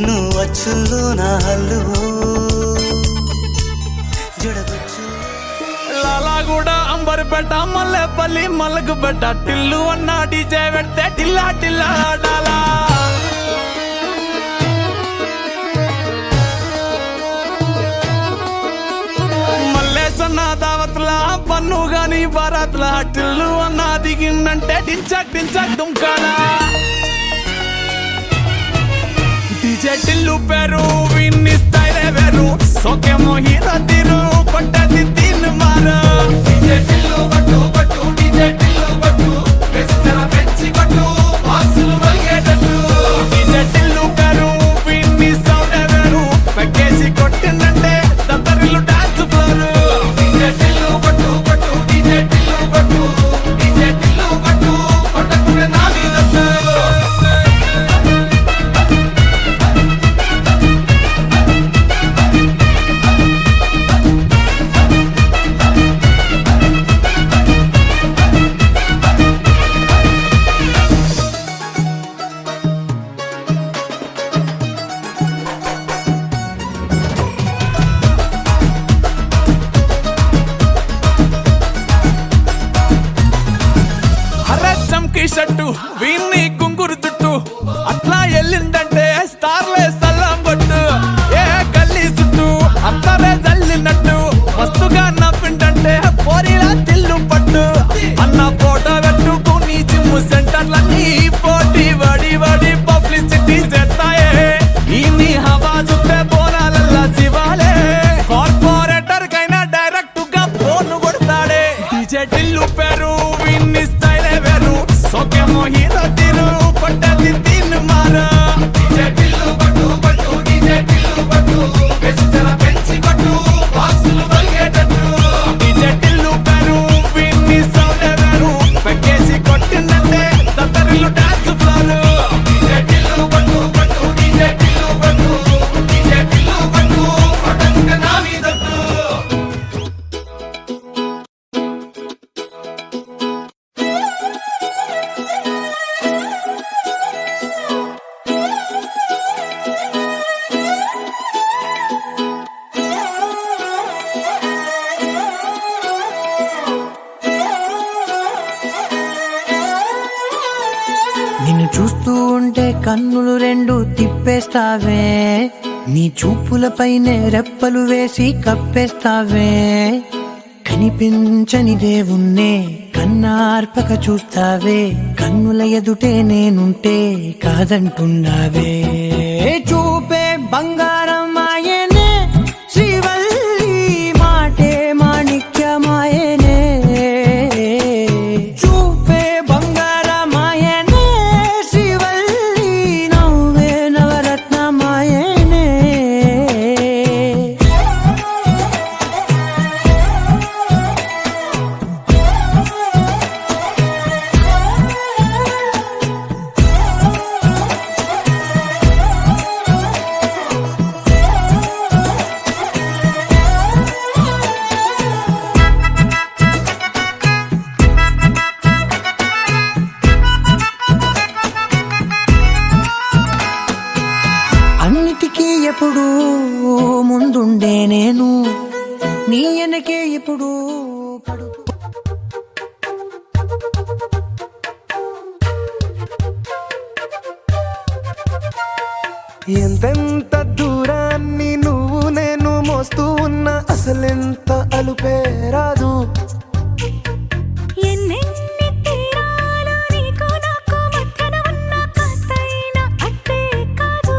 నువ్వు అచ్చుల్లో నా హల్లువు జడగొచ్చు లాలాగూడ అంబర్పేట మల్లెపల్లి మల్లకుపేట టిల్లు అన్న డీజే పెడితే టిల్లా టిల్లా ఆడాలా మల్లేసన్న దావత్ల పన్ను గాని బారాత్ల టిల్లు అన్న దిగిందంటే టించక్ టించక్ దుంకాలా డీజే టిల్లు పేరు విన్ని స్టైలే వేరు సోకేమో హీరో తీరు కొట్టది తిన్ మారు డీజే టిల్లు పట్టు పట్టు డీజే టిల్లు పట్టు వెచ్చర పెంచి కొట్టు బాక్సులు మలిగేటట్టు డీజే టిల్లు పేరు విన్ని సౌండే వేరు పెక్కేసి కొట్టిందంటే దత్తరిల్లు డాన్స్ ఫ్లోర్ డీజే టిల్లు పట్టు పట్టు డీజే టిల్లు పట్టు డీజే టిల్లు పట్టు కొట్టకుండా నా మీద చంకీ షట్టు వీన్ని గుంగురు చుట్టు అట్లా వెళ్ళిందంటే స్టార్లే సల్లం కొట్టు ఏ గల్లీ చుట్టూ అత్తరే జల్లినట్టు మస్తుగా నవ్విందంటే పోరిలా తిల్లు పట్టు అన్న ఫోటో పెట్టుకుని జిమ్ సెంటర్లన్నీ పోటీ వడి వడి పబ్లిసిటీ చేస్తాయే ఈ హవా చుట్టే బోనాలల్లా శివాలే కార్పొరేటర్ కైనా డైరెక్ట్ గా ఫోన్ కొడతాడే డీజే టిల్లు పేరు విన్ని స్టైలే వేరు సోకేమో హీరో తీరు కొట్టది తీన్ మారు డీజే టిల్లు పట్టు పట్టు డీజే టిల్లు పట్టు బెస్ జర పెంచి పట్టు బాక్సులు వలిగేటట్టు డీజే టిల్లు పేరు విన్ని సౌండ్ వేరు పెక్కేసి కొట్టిందంటే తత్తరిల్లు డాన్స్ ఫ్లోర్ డీజే టిల్లు పట్టు పట్టు డీజే టిల్లు పట్టు డీజే టిల్లు పట్టు పటంక నా మీదట్టు నిన్ను చూస్తూ ఉంటే కన్నులు రెండు తిప్పేస్తావే నీ చూపులపైనే రెప్పలు వేసి కప్పేస్తావే కనిపించని దేవుణ్ణే కన్నార్పక చూస్తావే కన్నుల ఎదుటే నేనుంటే కాదంటున్నావే చూపే బంగారం ఆయనే శ్రీవల్లి మాటే మాణిక్యమాయనే చూపే బంగారమాయనే శ్రీవల్లి నవ్వే నవరత్నమాయనే అన్నిటికీ ఎప్పుడు ముందుండే నేను నీ వెనకే ఎప్పుడు పడుతూ ఎంతెంత దూరాన్ని నువ్వు నేను మోస్తూ ఉన్నా అసలెంత అలుపే రాదు ఎన్నెన్ని తీరాలు నీకు నాకు మధ్యన ఉన్న కాస్తైనా అట్టే కాదు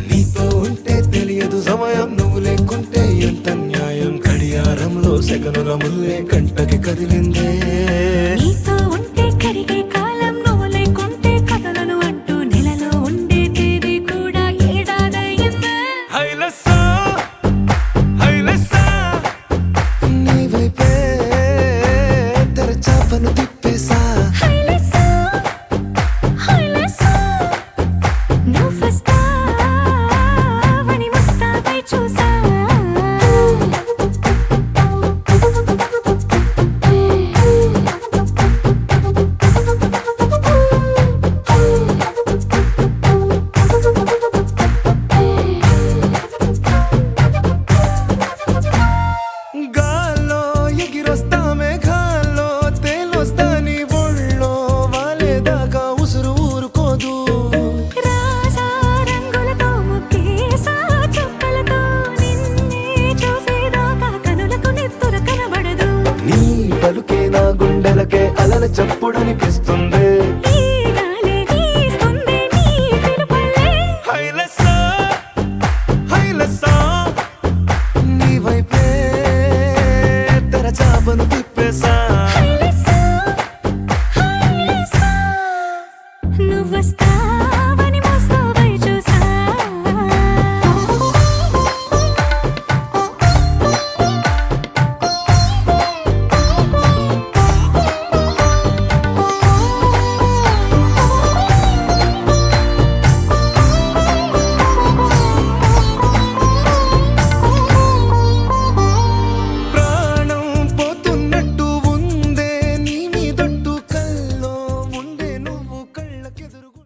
నీతో ఉంటే తెలియదు సమయం నువ్వు లేకుంటే ఎంత న్యాయం గడియారంలో సెకనుల ముల్లే కంటకి కదిలిందే నీతో ఉంటే కరిగే కాలం నువ్వు లేకుంటే కథలను అంటూ నెలలో ఉండే తేదీ కూడా ఏడాదయ్యిందే హైలసా హైలసా నీ వైపే తెరచాపను తిప్పేసా హైలెస్సా హైలెస్సా నువ్వు వస్తావని ముస్తాబై చూసా గాల్లో ఎగిరొస్తా మేఘాల్లో తేలొస్తా నీ ఒళ్ళో వాలేదాకా ఉసురు ఊరుకోదు రాజా రంగులతో ముక్కేసా చుక్కలతో నిన్నే చూసేదాకా కనులకు నెత్తురు కనబడదు నీ పలుకే నా గుండెలకే అలల చప్పుడనిపిస్తుంది ఈ గాలి వీస్తుంది నీ పిలుపుల్లే హైలసా హైలసా నీ వైపే తెరచాపను తిప్పేసా హైలెస్సా హైలెస్సా నువ్వు వస్తా